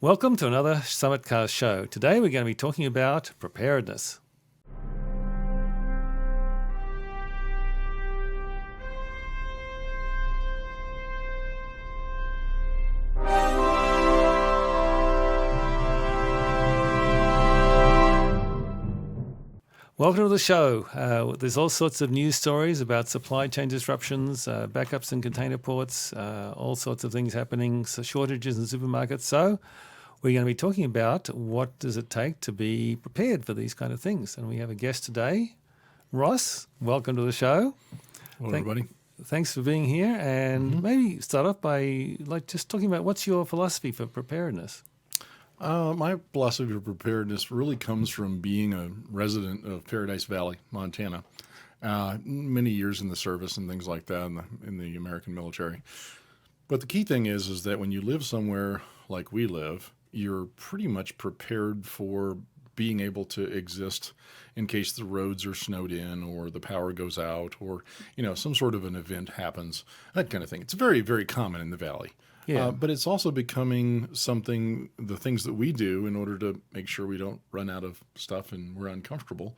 Welcome to another SummitCast show. Today we're going to be talking about preparedness. Welcome to the show. There's all sorts of news stories about supply chain disruptions, backups in container ports, all sorts of things happening, so shortages in supermarkets. So we're going to be talking about what does it take to be prepared for these kind of things. And we have a guest today, Ross. Welcome to the show. Hello, everybody. Thanks for being here. And maybe start off by just talking about what's your philosophy for preparedness? My philosophy of preparedness really comes from being a resident of Paradise Valley, Montana. Many years in the service and things like that in the American military. But the key thing is that when you live somewhere like we live, you're pretty much prepared for being able to exist in case the roads are snowed in or the power goes out or, some sort of an event happens, that kind of thing. It's very, very common in the valley. Yeah. But it's also becoming the things that we do in order to make sure we don't run out of stuff and we're uncomfortable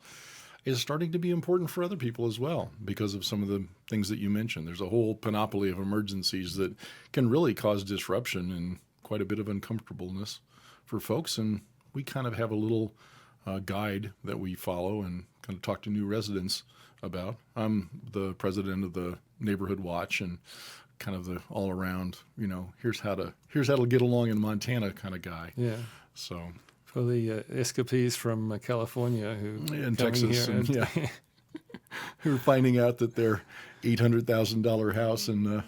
is starting to be important for other people as well because of some of the things that you mentioned. There's a whole panoply of emergencies that can really cause disruption and quite a bit of uncomfortableness for folks. And we kind of have a little guide that we follow and kind of talk to new residents about. I'm the president of the Neighborhood Watch and kind of the all around, here's how to get along in Montana kind of guy. Yeah. So for the escapees from California in Texas, who are finding out that their $800,000 house in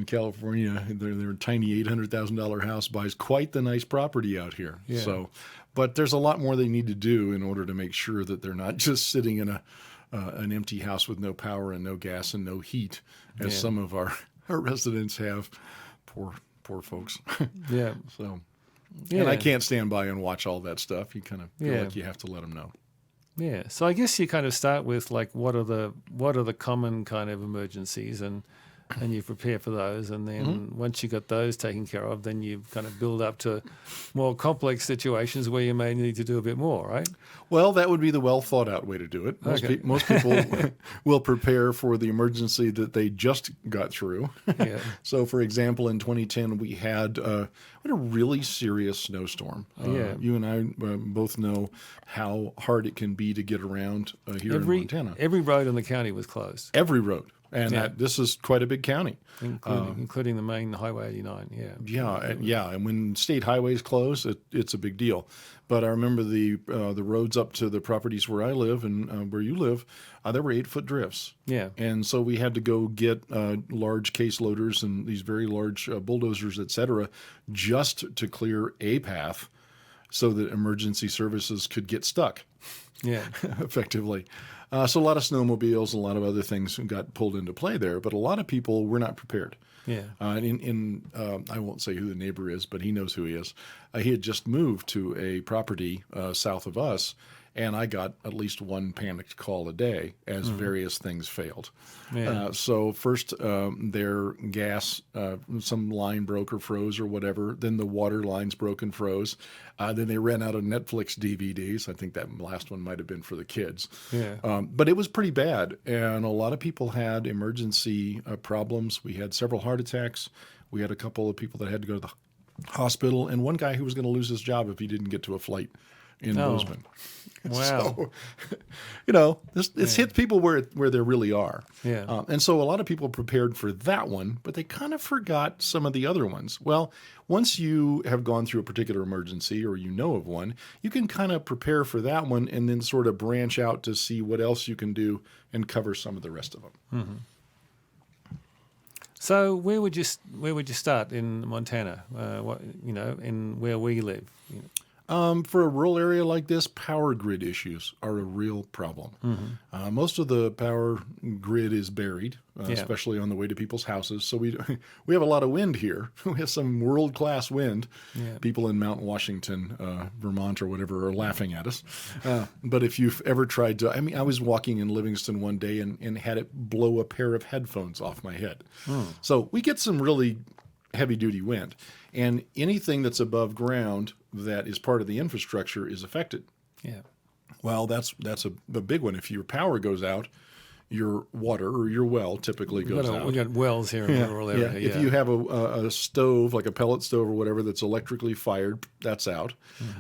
California, their tiny $800,000 house buys quite the nice property out here. Yeah. So, but there's a lot more they need to do in order to make sure that they're not just sitting in an empty house with no power and no gas and no heat, as some of our residents have. Poor folks. Yeah. So, and I can't stand by and watch all that stuff. You kind of feel like you have to let them know. Yeah. So I guess you kind of start with what are the common kind of emergencies and you prepare for those, and then once you got those taken care of, then you kind of build up to more complex situations where you may need to do a bit more, right? Well, that would be the well thought out way to do it. Most people will prepare for the emergency that they just got through. Yeah. So, for example, in 2010, we had a really serious snowstorm. You and I both know how hard it can be to get around here in Montana. Every road in the county was closed. Every road. And this is quite a big county. Including the main Highway 89, And when state highways close, it's a big deal. But I remember the roads up to the properties where I live and where you live, there were 8-foot drifts. Yeah. And so we had to go get large case loaders and these very large bulldozers, et cetera, just to clear a path so that emergency services could get stuck. Yeah. Effectively. So a lot of snowmobiles, a lot of other things got pulled into play there, but a lot of people were not prepared. Yeah. I won't say who the neighbor is, but he knows who he is. He had just moved to a property south of us, and I got at least one panicked call a day as various things failed. Yeah. So first their gas, some line broke or froze or whatever. Then the water lines broke and froze. Then they ran out of Netflix DVDs. I think that last one might have been for the kids. Yeah. But it was pretty bad, and a lot of people had emergency problems. We had several heart attacks. We had a couple of people that had to go to the hospital, and one guy who was going to lose his job if he didn't get to a flight in Bozeman. Wow. So, it's hit people where they really are. Yeah. And so a lot of people prepared for that one, but they kind of forgot some of the other ones. Well, once you have gone through a particular emergency or you know of one, you can kind of prepare for that one and then sort of branch out to see what else you can do and cover some of the rest of them. Mm-hmm. So where would you start in Montana? In where we live? For a rural area like this, power grid issues are a real problem. Mm-hmm. Most of the power grid is buried, especially on the way to people's houses. So we have a lot of wind here. We have some world-class wind. Yeah. People in Mount Washington, Vermont or whatever are laughing at us. But if you've ever tried to, I was walking in Livingston one day and had it blow a pair of headphones off my head. So we get some really heavy-duty wind. And anything that's above ground that is part of the infrastructure is affected. Yeah. Well, that's a big one. If your power goes out, your water or your well typically goes out. We got wells here in the rural area. If you have a stove, like a pellet stove or whatever, that's electrically fired, that's out.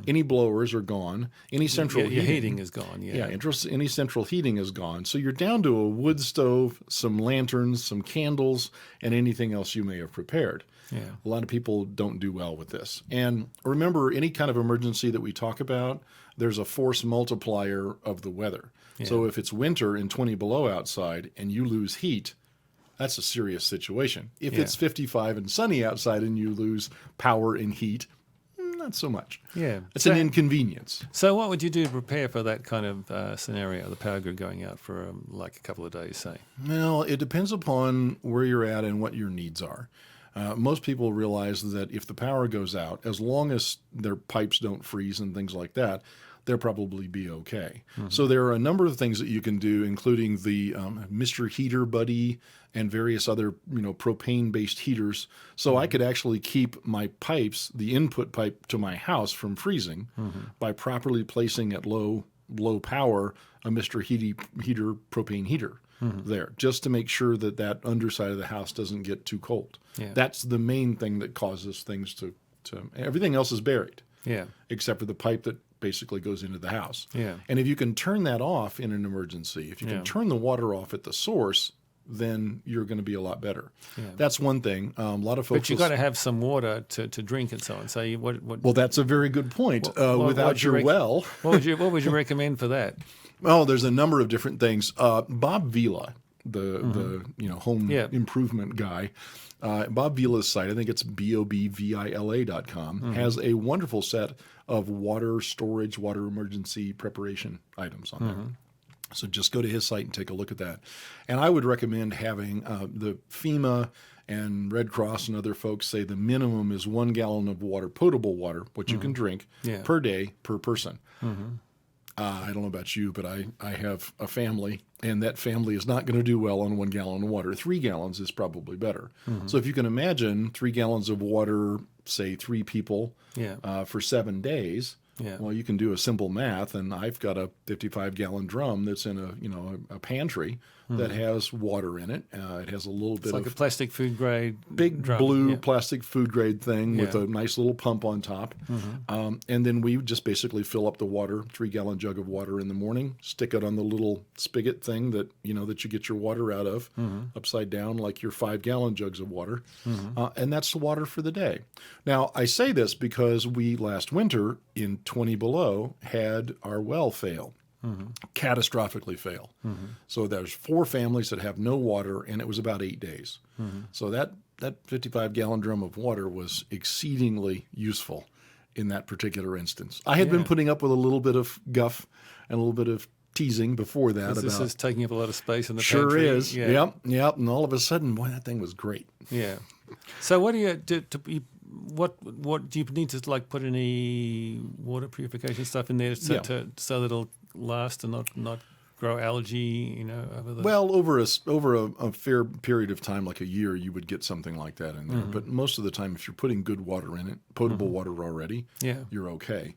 Any blowers are gone. Any central your heating is gone. Yeah. Any central heating is gone. So you're down to a wood stove, some lanterns, some candles, and anything else you may have prepared. Yeah. A lot of people don't do well with this. And remember, any kind of emergency that we talk about, there's a force multiplier of the weather. Yeah. So if it's winter and 20 below outside and you lose heat, that's a serious situation. If it's 55 and sunny outside and you lose power and heat, not so much. Yeah. It's an inconvenience. So what would you do to prepare for that kind of scenario, the power grid going out for like a couple of days, say? Well, it depends upon where you're at and what your needs are. Most people realize that if the power goes out, as long as their pipes don't freeze and things like that, they'll probably be okay. So there are a number of things that you can do, including the Mr. Heater Buddy and various other propane-based heaters. So I could actually keep my pipes, the input pipe to my house, from freezing by properly placing at low power a Mr. Heater propane heater. There, just to make sure that underside of the house doesn't get too cold. Yeah. That's the main thing that causes things to everything else is buried. Yeah. Except for the pipe that basically goes into the house. Yeah. And if you can turn that off in an emergency, if you can turn the water off at the source, then you're going to be a lot better. Yeah. That's one thing. A lot of folks. But you've got to have some water to drink and so on. So well, that's a very good point. Without your well, what would you recommend for that? Oh, there's a number of different things. Bob Vila, the home improvement guy, Bob Vila's site, I think it's bobvila.com, has a wonderful set of water storage, water emergency preparation items on there. So just go to his site and take a look at that. And I would recommend having the FEMA and Red Cross and other folks say the minimum is 1 gallon of water, potable water, what you can drink, per day, per person. I don't know about you, but I have a family, and that family is not going to do well on 1 gallon of water. 3 gallons is probably better. So if you can imagine 3 gallons of water, say 3 people for 7 days, well, you can do a simple math, and I've got a 55-gallon drum that's in a pantry that has water in it. It has a little bit like a plastic food grade big drum. blue plastic food grade thing with a nice little pump on top. And then we just basically fill up the water, 3-gallon jug of water in the morning, stick it on the little spigot thing that you get your water out of, upside down like your 5-gallon jugs of water. And that's the water for the day. Now, I say this because we last winter in 20 below had our well fail. Catastrophically fail. So there's 4 families that have no water, and it was about 8 days. So that 55-gallon drum of water was exceedingly useful in that particular instance. I had been putting up with a little bit of guff and a little bit of teasing before that. This is taking up a lot of space in the pantry. Sure is. Yeah. Yep. And all of a sudden, boy, that thing was great. Yeah. So what do you do? What do you need to put any water purification stuff in there so that it'll last and not grow algae? Over the over a fair period of time, like a year, you would get something like that in there. But most of the time, if you're putting good water in it, potable water already, you're okay.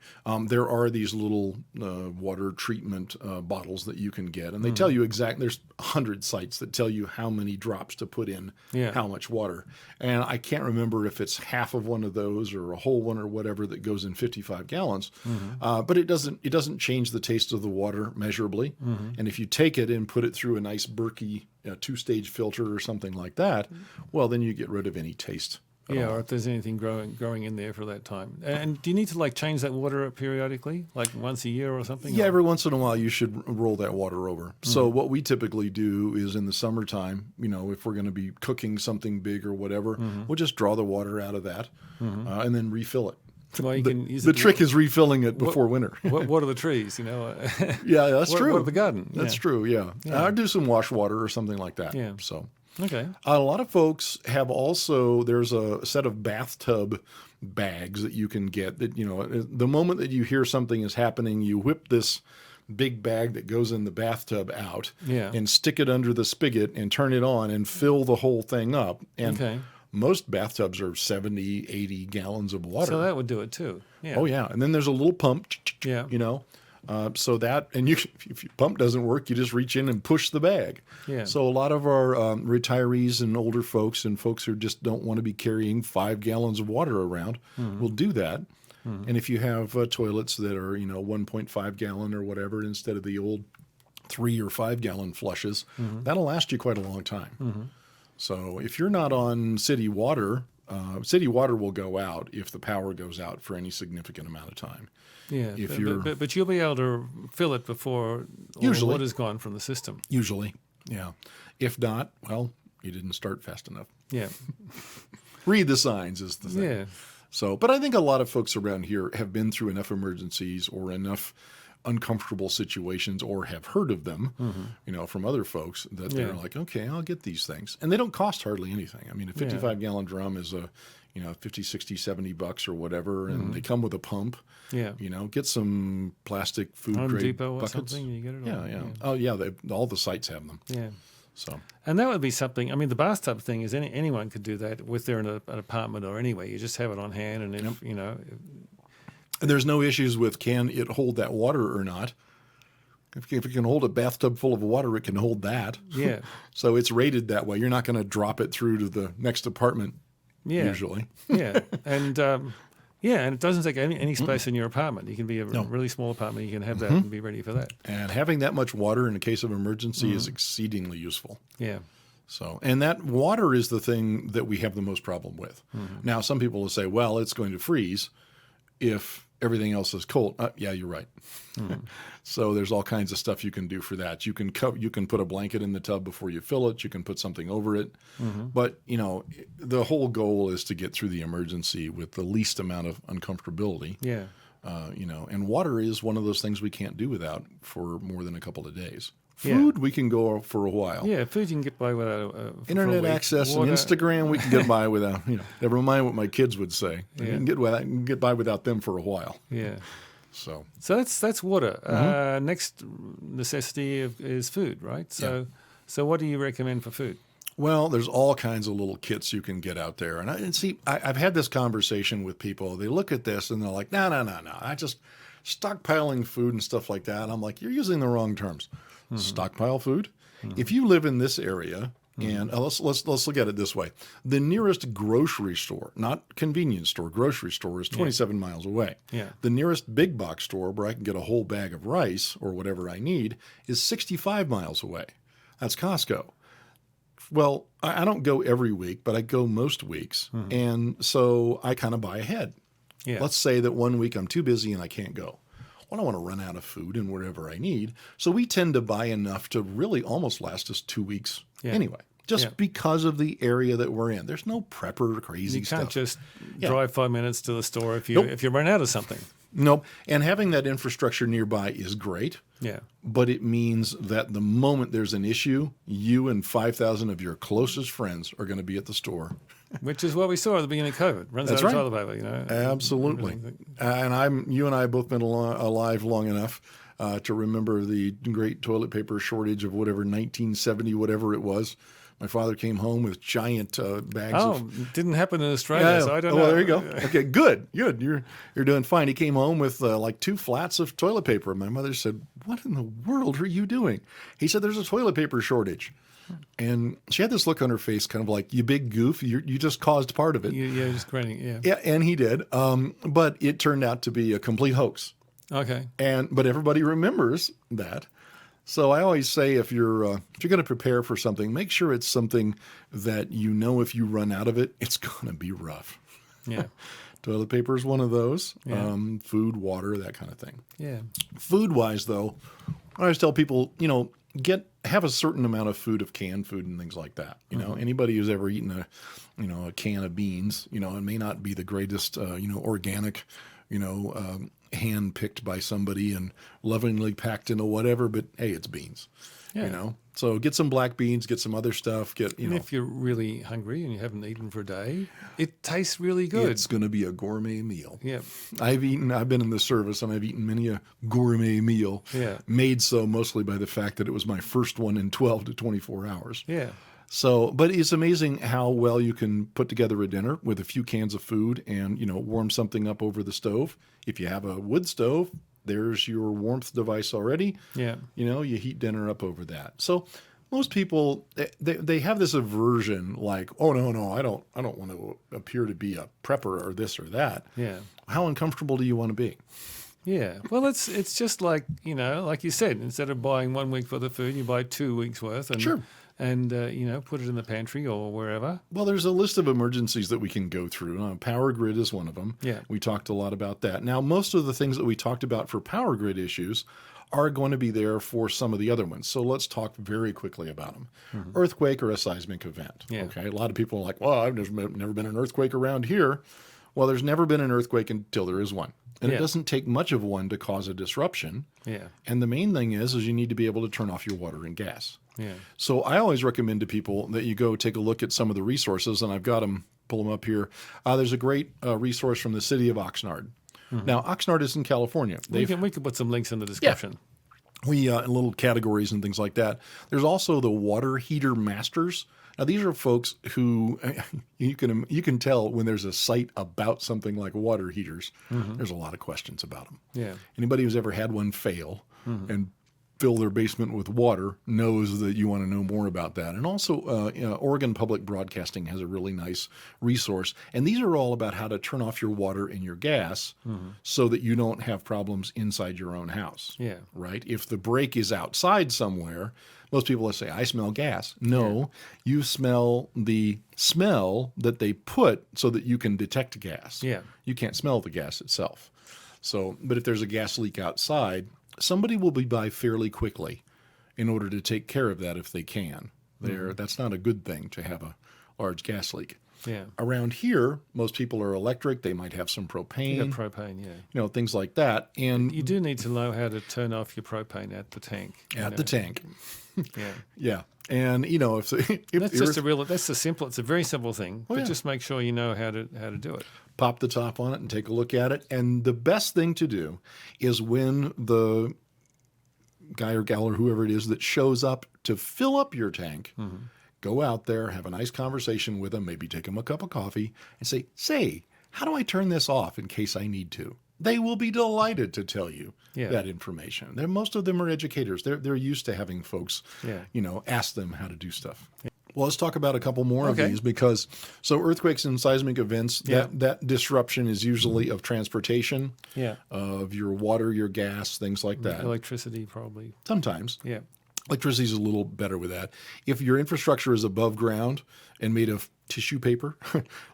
There are these little water treatment bottles that you can get, and they tell you exactly. There's 100 sites that tell you how many drops to put in, how much water. And I can't remember if it's half of one of those or a whole one or whatever that goes in 55 gallons. But it doesn't change the taste of the water measurably. And if you take it and put it through a nice Berkey 2-stage filter or something like that, well, then you get rid of any taste. Or if there's anything growing in there for that time. And do you need to change that water periodically, like once a year or something? Yeah, every once in a while you should roll that water over. So what we typically do is in the summertime, if we're going to be cooking something big or whatever, we'll just draw the water out of that and then refill it. Well, the trick is refilling it before winter. What are the trees? Yeah, that's true. What are the garden? That's true. Yeah. I do some wash water or something like that. Yeah. So okay. A lot of folks have also. There's a set of bathtub bags that you can get. That the moment that you hear something is happening, you whip this big bag that goes in the bathtub out and stick it under the spigot and turn it on and fill the whole thing up. And most bathtubs are 70, 80 gallons of water. So that would do it too. Yeah. Oh, yeah. And then there's a little pump, Yeah. you know. So that, and if your pump doesn't work, you just reach in and push the bag. Yeah. So a lot of our retirees and older folks and folks who just don't want to be carrying 5 gallons of water around will do that. And if you have toilets that are, 1.5 gallon or whatever, instead of the old 3 or 5 gallon flushes, that'll last you quite a long time. So if you're not on city water will go out if the power goes out for any significant amount of time. Yeah, If but you'll be able to fill it before all the Usually. water's gone from the system. Usually, yeah. If not, well, you didn't start fast enough. Yeah, Read the signs is the thing. yeah, So, but I think a lot of folks around here have been through enough emergencies or enough uncomfortable situations or have heard of them, from other folks that they're like, okay, I'll get these things. And they don't cost hardly anything. I mean, a 55-gallon drum is a, 50, 60, 70 bucks or whatever, and they come with a pump. yeah. Get some plastic food Home grade Depot or buckets. something, you get it all. Yeah. Oh, yeah. All the sites have them. Yeah. So, And that would be something. I mean, the bathtub thing is anyone could do that if they're in an apartment or anyway. You just have it on hand, and if, and there's no issues with can it hold that water or not. If it can hold a bathtub full of water, it can hold that. Yeah. So it's rated that way. You're not going to drop it through to the next apartment usually. Yeah, and it doesn't take any space in your apartment. You can be a really small apartment. You can have that and be ready for that. And having that much water in a case of emergency is exceedingly useful. Yeah. So, and that water is the thing that we have the most problem with. Now, some people will say, well, it's going to freeze if everything else is cold. Yeah, you're right. So there's all kinds of stuff you can do for that. You can put a blanket in the tub before you fill it. You can put something over it. But, the whole goal is to get through the emergency with the least amount of uncomfortability. Yeah. And water is one of those things we can't do without for more than a couple of days. Food, we can go for a while. Yeah, food you can get by without Internet access and Instagram, we can get by without. Never mind what my kids would say. You can get by without them for a while. Yeah. So that's water. Next necessity is food, right? So what do you recommend for food? Well, there's all kinds of little kits you can get out there, and I've had this conversation with people. They look at this and they're like, no. I just stockpiling food and stuff like that. I'm like, you're using the wrong terms. Stockpile food. If you live in this area, and let's look at it this way: the nearest grocery store, not convenience store, grocery store, is 27 miles away. Yeah. The nearest big box store where I can get a whole bag of rice or whatever I need is 65 miles away. That's Costco. Well, I don't go every week, but I go most weeks, and so I kind of buy ahead. Yeah. Let's say that one week I'm too busy and I can't go. Well, I don't want to run out of food and whatever I need. So we tend to buy enough to really almost last us 2 weeks anyway, just because of the area that we're in. There's no prepper crazy stuff. You can't just drive 5 minutes to the store if you run out of something. Nope. And having that infrastructure nearby is great. Yeah. But it means that the moment there's an issue, you and 5,000 of your closest friends are going to be at the store. Which is what we saw at the beginning of COVID. Runs out of toilet paper, Absolutely. And you and I have both been alive long enough to remember the great toilet paper shortage of whatever, 1970, whatever it was. My father came home with giant bags it didn't happen in Australia, so I don't know. Well, there you go. Okay, good. You're doing fine. He came home with like 2 flats of toilet paper. My mother said, "What in the world are you doing?" He said, "There's a toilet paper shortage." And she had this look on her face, kind of like, "You big goof, you just caused part of it." Just grinning, Yeah, and he did. But it turned out to be a complete hoax. Okay. But everybody remembers that. So I always say, if you're going to prepare for something, make sure it's something that if you run out of it, it's going to be rough. Yeah. Toilet paper is one of those. Yeah. Food, water, that kind of thing. Yeah. Food-wise, though, I always tell people, have a certain amount of food, of canned food and things like that. Anybody who's ever eaten a can of beans, it may not be the greatest, organic, hand-picked by somebody and lovingly packed into whatever, but hey, it's beans, So get some black beans, get some other stuff. And if you're really hungry and you haven't eaten for a day, it tastes really good. It's going to be a gourmet meal. Yeah. I've been in the service and I've eaten many a gourmet meal. Yeah. Made so mostly by the fact that it was my first one in 12 to 24 hours. Yeah. So, but it's amazing how well you can put together a dinner with a few cans of food and, warm something up over the stove. If you have a wood stove, there's your warmth device already. Yeah. You heat dinner up over that. So most people, they have this aversion like, oh, no, I don't want to appear to be a prepper or this or that. Yeah. How uncomfortable do you want to be? Yeah. Well, it's just like, like you said, instead of buying 1 week for the food, you buy 2 weeks worth and, Sure. and put it in the pantry or wherever. Well, there's a list of emergencies that we can go through. Power grid is one of them. Yeah. We talked a lot about that. Now, most of the things that we talked about for power grid issues are going to be there for some of the other ones. So let's talk very quickly about them. Mm-hmm. Earthquake or a seismic event. Yeah. Okay. A lot of people are like, well, I've never been an earthquake around here. Well, there's never been an earthquake until there is one. And it doesn't take much of one to cause a disruption. Yeah. And the main thing is you need to be able to turn off your water and gas. Yeah. So I always recommend to people that you go take a look at some of the resources, and I've got them, pull them up here. There's a great resource from the city of Oxnard. Mm-hmm. Now, Oxnard is in California. We can put some links in the description. Yeah. In little categories and things like that. There's also the water heater masters. Now, these are folks who you can tell when there's a site about something like water heaters, there's a lot of questions about them. Yeah. Anybody who's ever had one fail and fill their basement with water knows that you want to know more about that. And also, Oregon Public Broadcasting has a really nice resource. And these are all about how to turn off your water and your gas so that you don't have problems inside your own house. Yeah. Right? If the break is outside somewhere, most people will say, I smell gas. No, you smell the smell that they put so that you can detect gas. Yeah. You can't smell the gas itself. So, but if there's a gas leak outside, somebody will be by fairly quickly in order to take care of that if they can. That's not a good thing to have a large gas leak. Yeah. Around here, most people are electric. They might have some propane. You got propane, yeah. Things like that. And you do need to know how to turn off your propane at the tank. The tank. Yeah. Yeah. And if that's it's a very simple thing, but just make sure you know how to do it. Pop the top on it and take a look at it. And the best thing to do is when the guy or gal or whoever it is that shows up to fill up your tank, go out there, have a nice conversation with them, maybe take them a cup of coffee and say, how do I turn this off in case I need to? They will be delighted to tell you that information. Most of them are educators. They're used to having folks, ask them how to do stuff. Yeah. Well, let's talk about a couple more of these because earthquakes and seismic events, that disruption is usually of transportation, of your water, your gas, things like that. Electricity probably. Sometimes. Yeah. Electricity is a little better with that. If your infrastructure is above ground and made of tissue paper,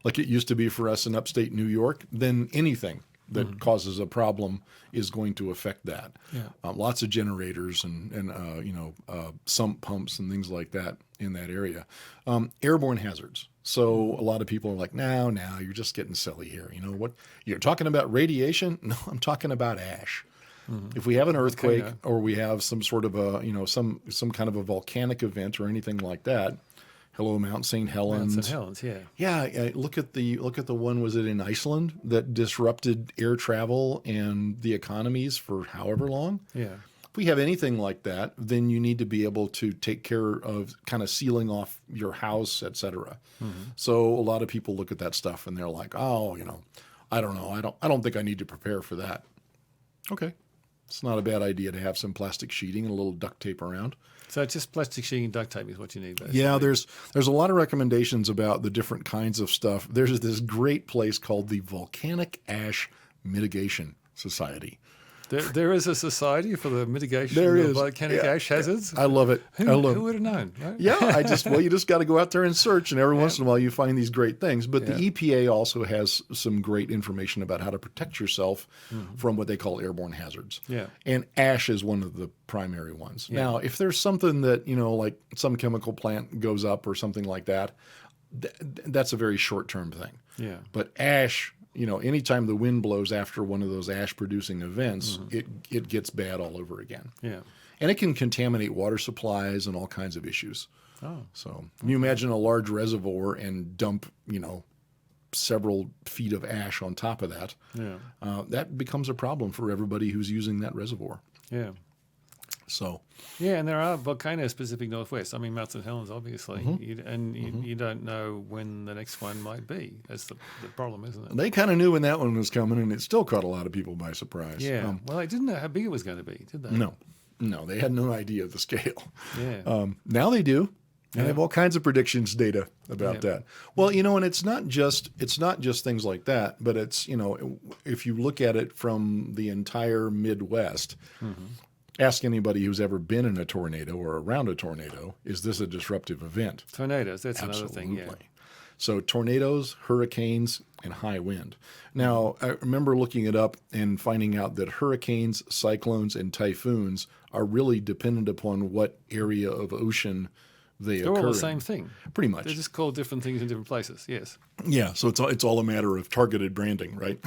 like it used to be for us in upstate New York, then anything that causes a problem is going to affect that. Yeah. Lots of generators and sump pumps and things like that in that area. Airborne hazards. So a lot of people are like, now, you're just getting silly here. You know what? You're talking about radiation? No, I'm talking about ash. If we have an earthquake or we have some sort of some kind of a volcanic event or anything like that, hello, Mount St. Helens. Mount St. Helens, yeah. Yeah, look at the one, was it in Iceland, that disrupted air travel and the economies for however long? Yeah. If we have anything like that, then you need to be able to take care of kind of sealing off your house, et cetera. So a lot of people look at that stuff and they're like, oh, I don't know. I don't think I need to prepare for that. Okay. It's not a bad idea to have some plastic sheeting and a little duct tape around. So just plastic sheeting and duct tape is what you need, basically. Yeah, there's a lot of recommendations about the different kinds of stuff. There's this great place called the Volcanic Ash Mitigation Society. There is a society for the mitigation of volcanic ash hazards. I love it. Who would have known? Right? Yeah, you just got to go out there and search, and every once in a while you find these great things. But the EPA also has some great information about how to protect yourself from what they call airborne hazards. Yeah. And ash is one of the primary ones. Yeah. Now, if there's something that, like some chemical plant goes up or something like that, that's a very short-term thing. Yeah. But ash, anytime the wind blows after one of those ash-producing events, it gets bad all over again. Yeah. And it can contaminate water supplies and all kinds of issues. Oh. So you imagine a large reservoir and dump, several feet of ash on top of that. Yeah. That becomes a problem for everybody who's using that reservoir. Yeah. So, Yeah, and there are volcanoes Pacific Northwest. I mean, Mount St. Helens, obviously. You don't know when the next one might be. That's the problem, isn't it? they kind of knew when that one was coming, and it still caught a lot of people by surprise. Yeah. Well, they didn't know how big it was going to be, did they? No, they had no idea of the scale. Yeah. Now they do. And Yeah. they have all kinds of predictions data about that. Well, and it's not just things like that, but it's, if you look at it from the entire Midwest, ask anybody who's ever been in a tornado or around a tornado, is this a disruptive event? Tornadoes, that's Absolutely. another thing, yeah. So tornadoes, hurricanes, and high wind. Now, I remember looking it up and finding out that hurricanes, cyclones, and typhoons are really dependent upon what area of ocean they They're occur all the in. same thing. Pretty much. They're just called different things in different places, yes. Yeah, so it's all a matter of targeted branding, right?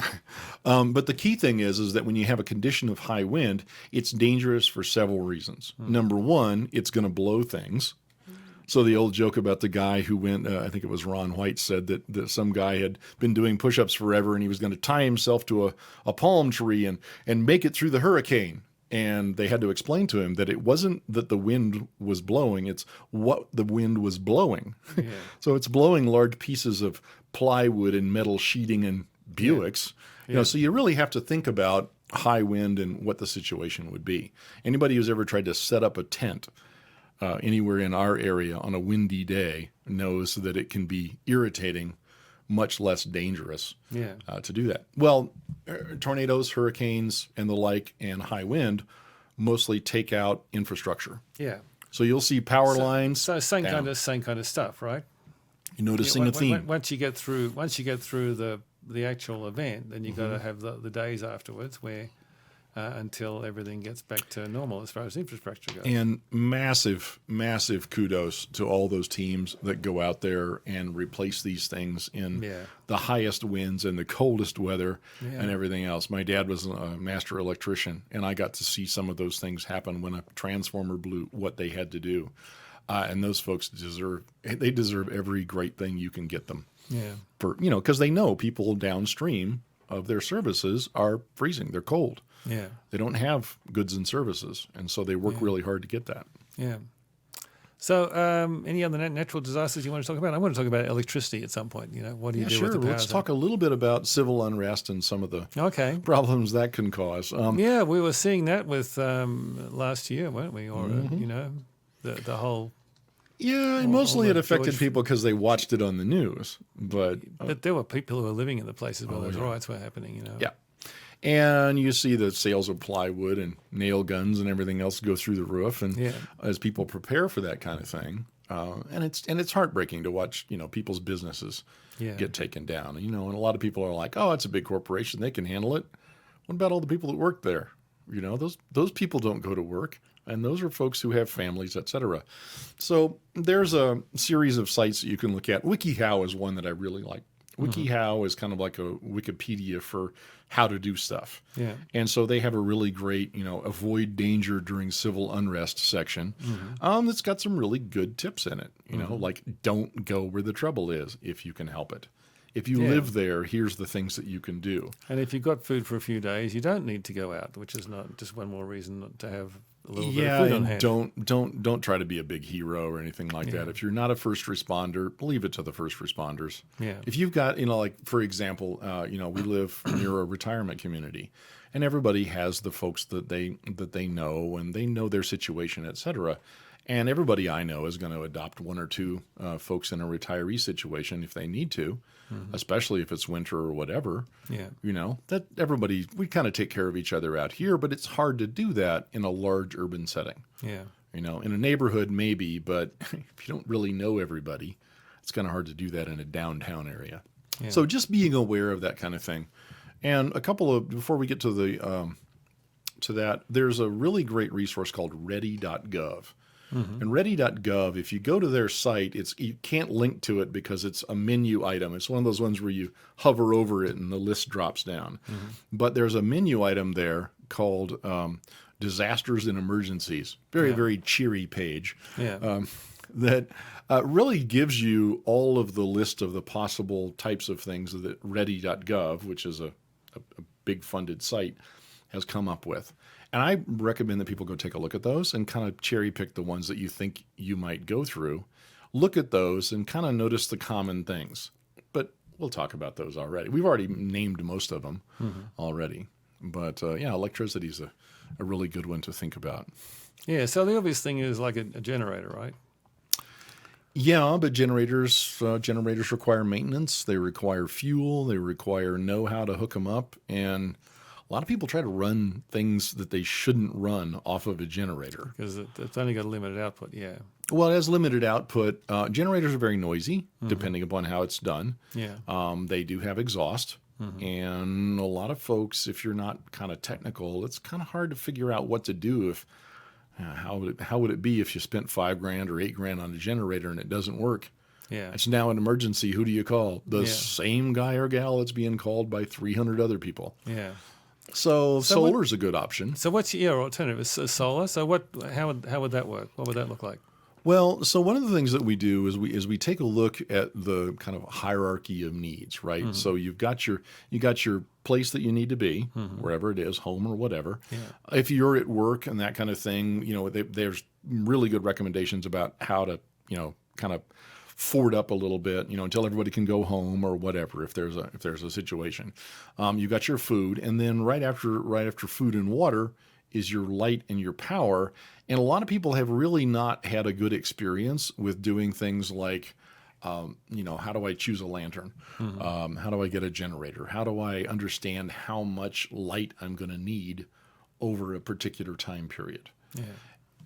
But the key thing is that when you have a condition of high wind, it's dangerous for several reasons. Number one, it's going to blow things. So the old joke about the guy who went, I think it was Ron White, said that some guy had been doing push-ups forever and he was going to tie himself to a palm tree and make it through the hurricane. And they had to explain to him that it wasn't that the wind was blowing, it's what the wind was blowing. Yeah. So it's blowing large pieces of plywood and metal sheeting and Buicks. So you really have to think about high wind and what the situation would be. Anybody who's ever tried to set up a tent anywhere in our area on a windy day knows that it can be irritating, much less dangerous to do that. Well, tornadoes, hurricanes, and the like, and high wind mostly take out infrastructure. Yeah. So you'll see power lines. So same down. kind of stuff, right? You're noticing a theme. Once you get through the actual event, then you've got to have the days afterwards where until everything gets back to normal as far as infrastructure goes. And massive, massive kudos to all those teams that go out there and replace these things in the highest winds and the coldest weather and everything else. My dad was a master electrician, and I got to see some of those things happen when a transformer blew, what they had to do. And those folks deserve every great thing you can get them. Yeah. Because they know people downstream of their services are freezing. They're cold. Yeah. They don't have goods and services, and so they work really hard to get that. Yeah. So any other natural disasters you want to talk about? I want to talk about electricity at some point. What do you do with the power? Let's talk a little bit about civil unrest and some of the problems that can cause. We were seeing that with last year, weren't we? Or, the whole... Yeah, and mostly it affected people because they watched it on the news. But there were people who were living in the places where those riots were happening, Yeah. And you see the sales of plywood and nail guns and everything else go through the roof, and as people prepare for that kind of thing, and it's heartbreaking to watch people's businesses get taken down. And a lot of people are like, "Oh, it's a big corporation; they can handle it." What about all the people that work there? Those people don't go to work, and those are folks who have families, etc. So there's a series of sites that you can look at. WikiHow is one that I really like. WikiHow is kind of like a Wikipedia for how to do stuff. Yeah. And so they have a really great, avoid danger during civil unrest section that's got some really good tips in it. Like don't go where the trouble is if you can help it. If you live there, here's the things that you can do. And if you've got food for a few days, you don't need to go out, which is not just one more reason to have a little bit of food on hand. Don't try to be a big hero or anything like that. If you're not a first responder, leave it to the first responders. Yeah. If you've got, like for example, we live near a retirement community, and everybody has the folks that they know, and they know their situation, et cetera. And everybody I know is going to adopt one or two folks in a retiree situation if they need to, especially if it's winter or whatever. Yeah. That everybody, we kind of take care of each other out here, but it's hard to do that in a large urban setting. Yeah. In a neighborhood maybe, but if you don't really know everybody, it's kind of hard to do that in a downtown area. Yeah. So just being aware of that kind of thing. And before we get to to that, there's a really great resource called ready.gov. And ready.gov, if you go to their site, you can't link to it because it's a menu item. It's one of those ones where you hover over it and the list drops down. But there's a menu item there called Disasters and Emergencies. Very cheery page. Yeah. That really gives you all of the list of the possible types of things that ready.gov, which is a big funded site, has come up with. And I recommend that people go take a look at those and kind of cherry pick the ones that you think you might go through. Look at those and kind of notice the common things. But we'll talk about those already. We've already named most of them already. But electricity is a really good one to think about. Yeah, so the obvious thing is like a generator, right? Yeah, but generators require maintenance. They require fuel. They require know-how to hook them up. And a lot of people try to run things that they shouldn't run off of a generator. Because it's only got a limited output, yeah. Well, it has limited output. Generators are very noisy, depending upon how it's done. Yeah. They do have exhaust. And a lot of folks, if you're not kind of technical, it's kind of hard to figure out what to do if how would it be if you spent $5,000 or $8,000 on a generator and it doesn't work? Yeah. It's now an emergency. Who do you call? The same guy or gal that's being called by 300 other people. Yeah. So solar's a good option. So what's your alternative? Is solar? So how would that work? What would that look like? Well, so one of the things that we do is we take a look at the kind of hierarchy of needs, right? So you got your place that you need to be, wherever it is, home or whatever. Yeah. If you're at work and that kind of thing, there's really good recommendations about how to, kind of forward up a little bit, until everybody can go home or whatever. If there's a situation, you got your food, and then right after food and water is your light and your power. And a lot of people have really not had a good experience with doing things like, how do I choose a lantern? How do I get a generator? How do I understand how much light I'm going to need over a particular time period? Yeah.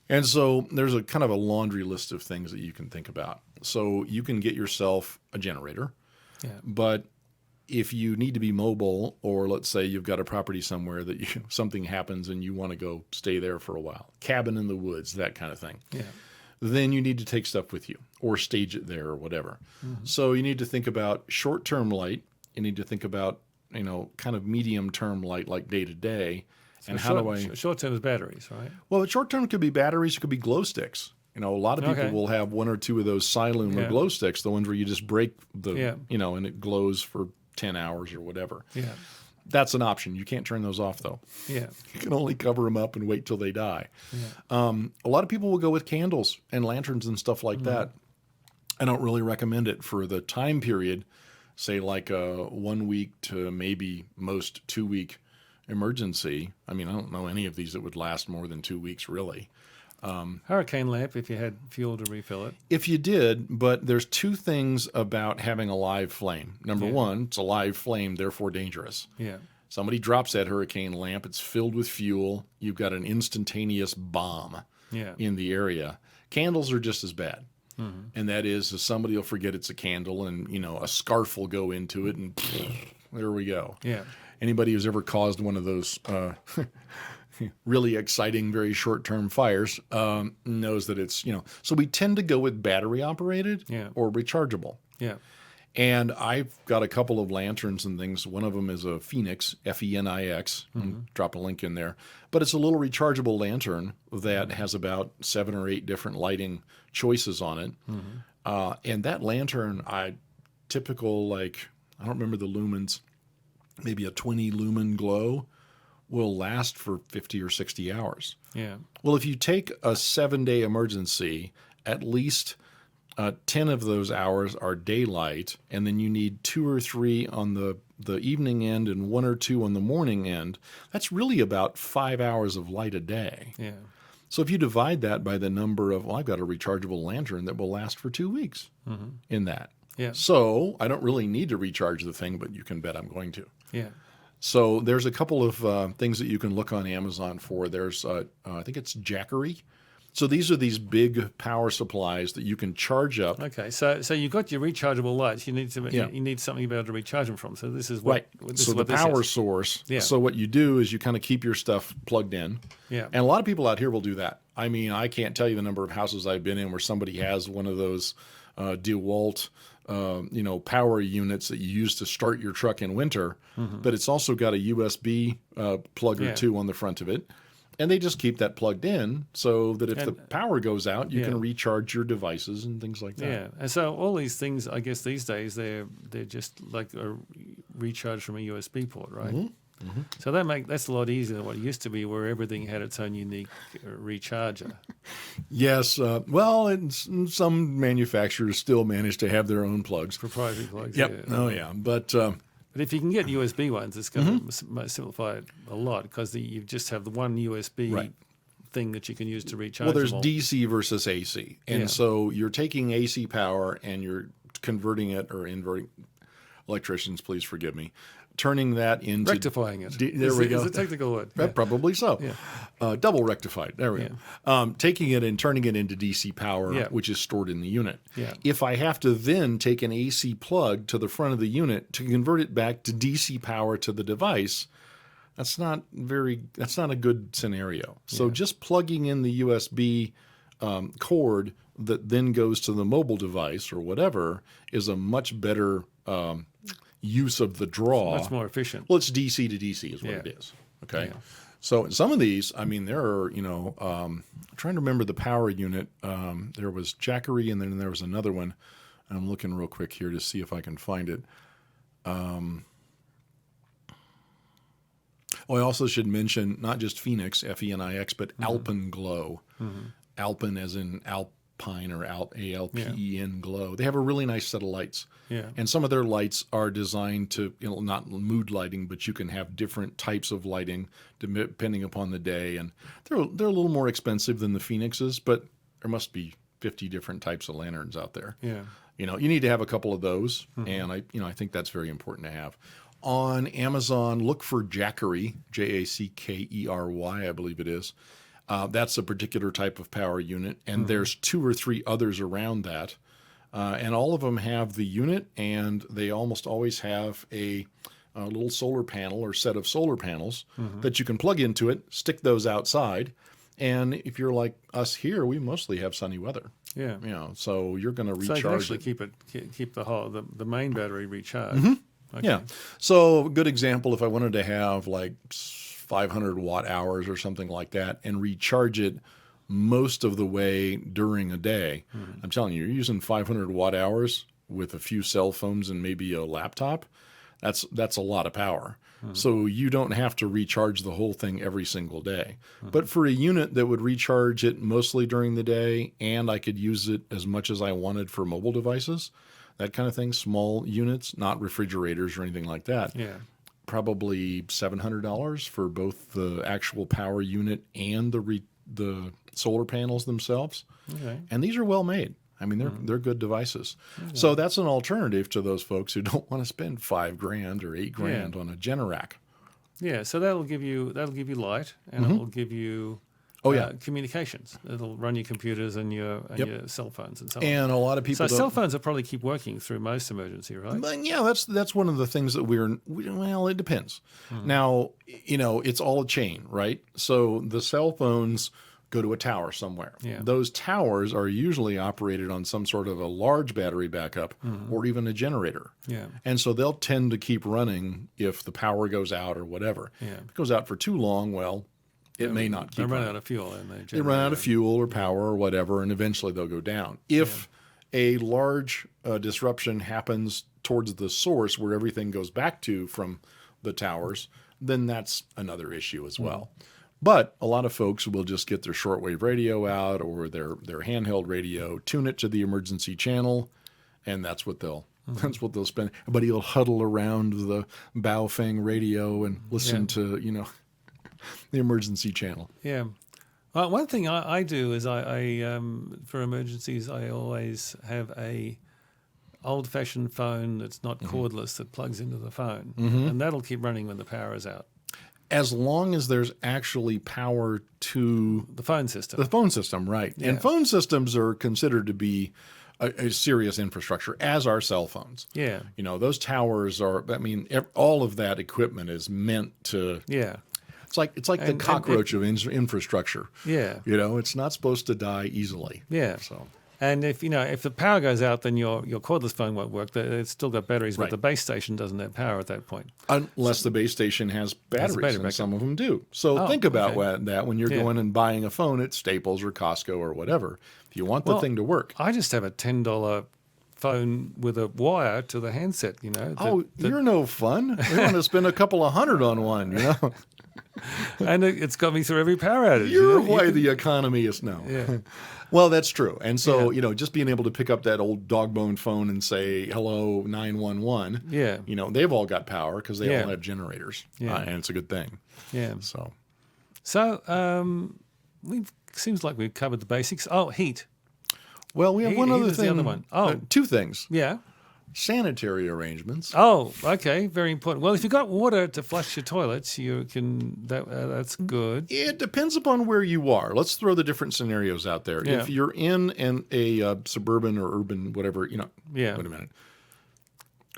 And so there's a kind of a laundry list of things that you can think about. So you can get yourself a generator, but if you need to be mobile, or let's say you've got a property somewhere that something happens and you want to go stay there for a while, cabin in the woods, that kind of thing, then you need to take stuff with you or stage it there or whatever. So you need to think about short-term light. You need to think about, kind of medium-term light, like day-to-day. So and short-term is batteries, right? Well, short-term could be batteries. It could be glow sticks. A lot of people will have one or two of those Siloom or glow sticks, the ones where you just break the, and it glows for 10 hours or whatever. Yeah. That's an option. You can't turn those off, though. Yeah. You can only cover them up and wait till they die. Yeah. A lot of people will go with candles and lanterns and stuff like that. I don't really recommend it for the time period, say like a 1 week to maybe most 2 week emergency. I mean, I don't know any of these that would last more than 2 weeks, really. Hurricane lamp if you had fuel to refill it. If you did, but there's two things about having a live flame. Number one, it's a live flame, therefore dangerous. Yeah. Somebody drops that hurricane lamp, it's filled with fuel, you've got an instantaneous bomb in the area. Candles are just as bad. And that is somebody will forget it's a candle and, a scarf will go into it and there we go. Yeah. Anybody who's ever caused one of those really exciting, very short-term fires knows that it's, so we tend to go with battery operated or rechargeable. Yeah. And I've got a couple of lanterns and things. One of them is a Phoenix, F-E-N-I-X. Drop a link in there. But it's a little rechargeable lantern that has about 7 or 8 different lighting choices on it. And that lantern, I don't remember the lumens, maybe a 20 lumen glow, will last for 50 or 60 hours. Yeah. Well, if you take a 7-day emergency, at least 10 of those hours are daylight, and then you need 2 or 3 on the evening end and 1 or 2 on the morning end. That's really about 5 hours of light a day. Yeah. So if you divide that by the number of, I've got a rechargeable lantern that will last for 2 weeks in that. Yeah. So I don't really need to recharge the thing, but you can bet I'm going to. Yeah. So there's a couple of things that you can look on Amazon for. There's, I think it's Jackery. So these are these big power supplies that you can charge up. Okay, so you've got your rechargeable lights. You need something to be able to recharge them from. So this is what So the power source. Yeah. So what you do is you kind of keep your stuff plugged in. Yeah. And a lot of people out here will do that. I mean, I can't tell you the number of houses I've been in where somebody has one of those DeWalt power units that you use to start your truck in winter, but it's also got a USB plug or two on the front of it. And they just keep that plugged in so that if the power goes out, you can recharge your devices and things like that. Yeah, and so all these things, I guess these days, they're just like a recharge from a USB port, right? So that's a lot easier than what it used to be, where everything had its own unique recharger. Yes. Well, some manufacturers still manage to have their own plugs. Proprietary plugs. Yep. Yeah. Oh, yeah. But But if you can get USB ones, it's going to simplify it a lot, because you just have the one USB Right. thing that you can use to recharge. well, there's them all. DC versus AC. And Yeah. so you're taking AC power and you're converting it, or inverting. Electricians, please forgive me. Turning that into Rectifying it. There we go. It's a technical word. Probably so. Yeah. Double rectified. There we go. Taking it and turning it into DC power, Yeah. which is stored in the unit. Yeah. If I have to then take an AC plug to the front of the unit to convert it back to DC power to the device, that's not a good scenario. So just plugging in the USB cord that then goes to the mobile device or whatever is a much better use of the draw. Much more efficient. Well, it's DC to DC is what it is. Okay. Yeah. So in some of these, I mean, there are, I'm trying to remember the power unit. There was Jackery, and then there was another one. I'm looking real quick here to see if I can find it. I also should mention not just Phoenix, F-E-N-I-X, but Alpenglow. Alpen as in Alpine, or A-L-P-E-N Glow. They have a really nice set of lights. Yeah. And some of their lights are designed to, not mood lighting, but you can have different types of lighting depending upon the day. And they're a little more expensive than the Phoenixes, but there must be 50 different types of lanterns out there. Yeah. You need to have a couple of those, and I think that's very important to have. On Amazon, look for Jackery, Jackery, I believe it is. That's a particular type of power unit, and there's 2 or 3 others around that. And all of them have the unit, and they almost always have a little solar panel or set of solar panels that you can plug into it, stick those outside. And if you're like us here, we mostly have sunny weather. Yeah. So you're going to recharge. So you can actually keep the main battery recharged. Okay. Yeah. So a good example, if I wanted to have like 500 watt hours or something like that and recharge it most of the way during a day, I'm telling you, you're using 500 watt hours with a few cell phones and maybe a laptop. That's a lot of power. So you don't have to recharge the whole thing every single day. But for a unit that would recharge it mostly during the day, and I could use it as much as I wanted for mobile devices, that kind of thing, small units, not refrigerators or anything like that. Yeah. Probably $700 for both the actual power unit and the solar panels themselves. Okay. And these are well made. I mean, they're good devices. Okay. So that's an alternative to those folks who don't want to spend $5,000 or $8,000 on a Generac. Yeah. So that'll give you light, and it will give you communications. It'll run your computers and your cell phones and so on. And a lot of people. So cell phones will probably keep working through most emergency, right? But yeah, that's one of the things that well, it depends. Now, it's all a chain, right? So the cell phones go to a tower somewhere. Yeah. Those towers are usually operated on some sort of a large battery backup or even a generator. Yeah. And so they'll tend to keep running if the power goes out or whatever. Yeah. If it goes out for too long, well, it may not keep They run running. out of fuel, and They run out of fuel or power or whatever, and eventually they'll go down. If a large disruption happens towards the source where everything goes back to from the towers, then that's another issue as well. But a lot of folks will just get their shortwave radio out or their handheld radio, tune it to the emergency channel, and that's what they'll spend. But he'll huddle around the Baofeng radio and listen to the emergency channel. Yeah. One thing I do is I for emergencies, I always have a old-fashioned phone that's not cordless that plugs into the phone, and that'll keep running when the power is out. As long as there's actually power to The phone system. the phone system, right? Yeah. And phone systems are considered to be a serious infrastructure, as are cell phones. Yeah. Those towers are. I mean, all of that equipment is meant to. Yeah. It's like the cockroach of infrastructure. Yeah. It's not supposed to die easily. Yeah. So. And if the power goes out, then your cordless phone won't work. It's still got batteries, Right. but the base station doesn't have power at that point. Unless the base station has batteries, battery and backup. some of them do. So Oh, think about okay. that when you're going and buying a phone at Staples or Costco or whatever. If you want the thing to work. I just have a $10 phone with a wire to the handset, You're no fun. We want to spend a couple of $100 on one, and it's got me through every power outage. You're why the economy is now. Yeah. Well, that's true. And so, just being able to pick up that old dog bone phone and say, hello, 911, they've all got power because they all have generators. And it's a good thing. Yeah. So, seems like we've covered the basics. Oh, heat. Well, we have one other thing. The other one. Oh. Two things. Yeah. Sanitary arrangements. Oh, okay. Very important. Well, if you've got water to flush your toilets, you can. That's good. It depends upon where you are. Let's throw the different scenarios out there. Yeah. If you're in a suburban or urban, whatever, wait a minute,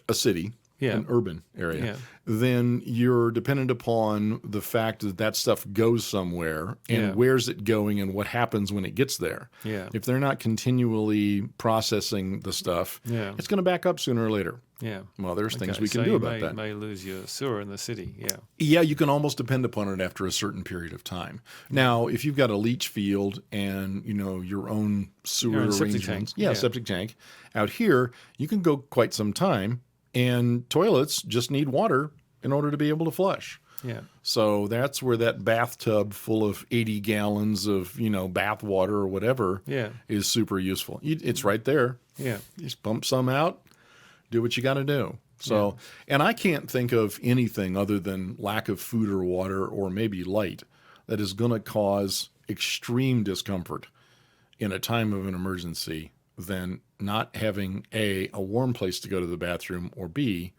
a city, an urban area, then you're dependent upon the fact that stuff goes somewhere and where's it going and what happens when it gets there. Yeah. If they're not continually processing the stuff, it's going to back up sooner or later. Yeah. Well, there's things we can do about that. You may lose your sewer in the city. Yeah. Yeah, you can almost depend upon it after a certain period of time. Now, if you've got a leach field and your own sewer arrangements, septic tank out here, you can go quite some time. And toilets just need water in order to be able to flush. Yeah. So that's where that bathtub full of 80 gallons of, bath water or whatever is super useful. It's right there. Yeah. You just pump some out, do what you got to do. So, and I can't think of anything other than lack of food or water or maybe light that is going to cause extreme discomfort in a time of an emergency than not having a warm place to go to the bathroom, or B,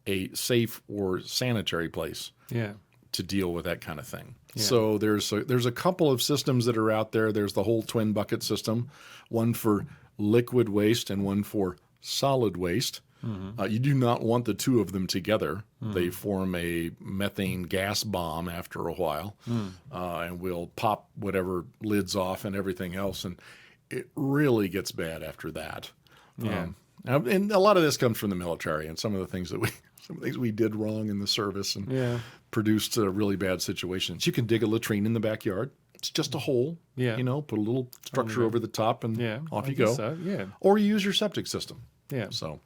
a safe or sanitary place to deal with that kind of thing. Yeah. So there's a couple of systems that are out there. There's the whole twin bucket system, one for liquid waste and one for solid waste. Mm-hmm. You do not want the two of them together. Mm-hmm. They form a methane gas bomb after a while, and will pop whatever lids off and everything else. And it really gets bad after that. Yeah. And a lot of this comes from the military and some of the things we did wrong in the service and produced really bad situations. You can dig a latrine in the backyard. It's just a hole. Yeah. Put a little structure over the top and off you go. So, yeah. Or you use your septic system. Yeah. So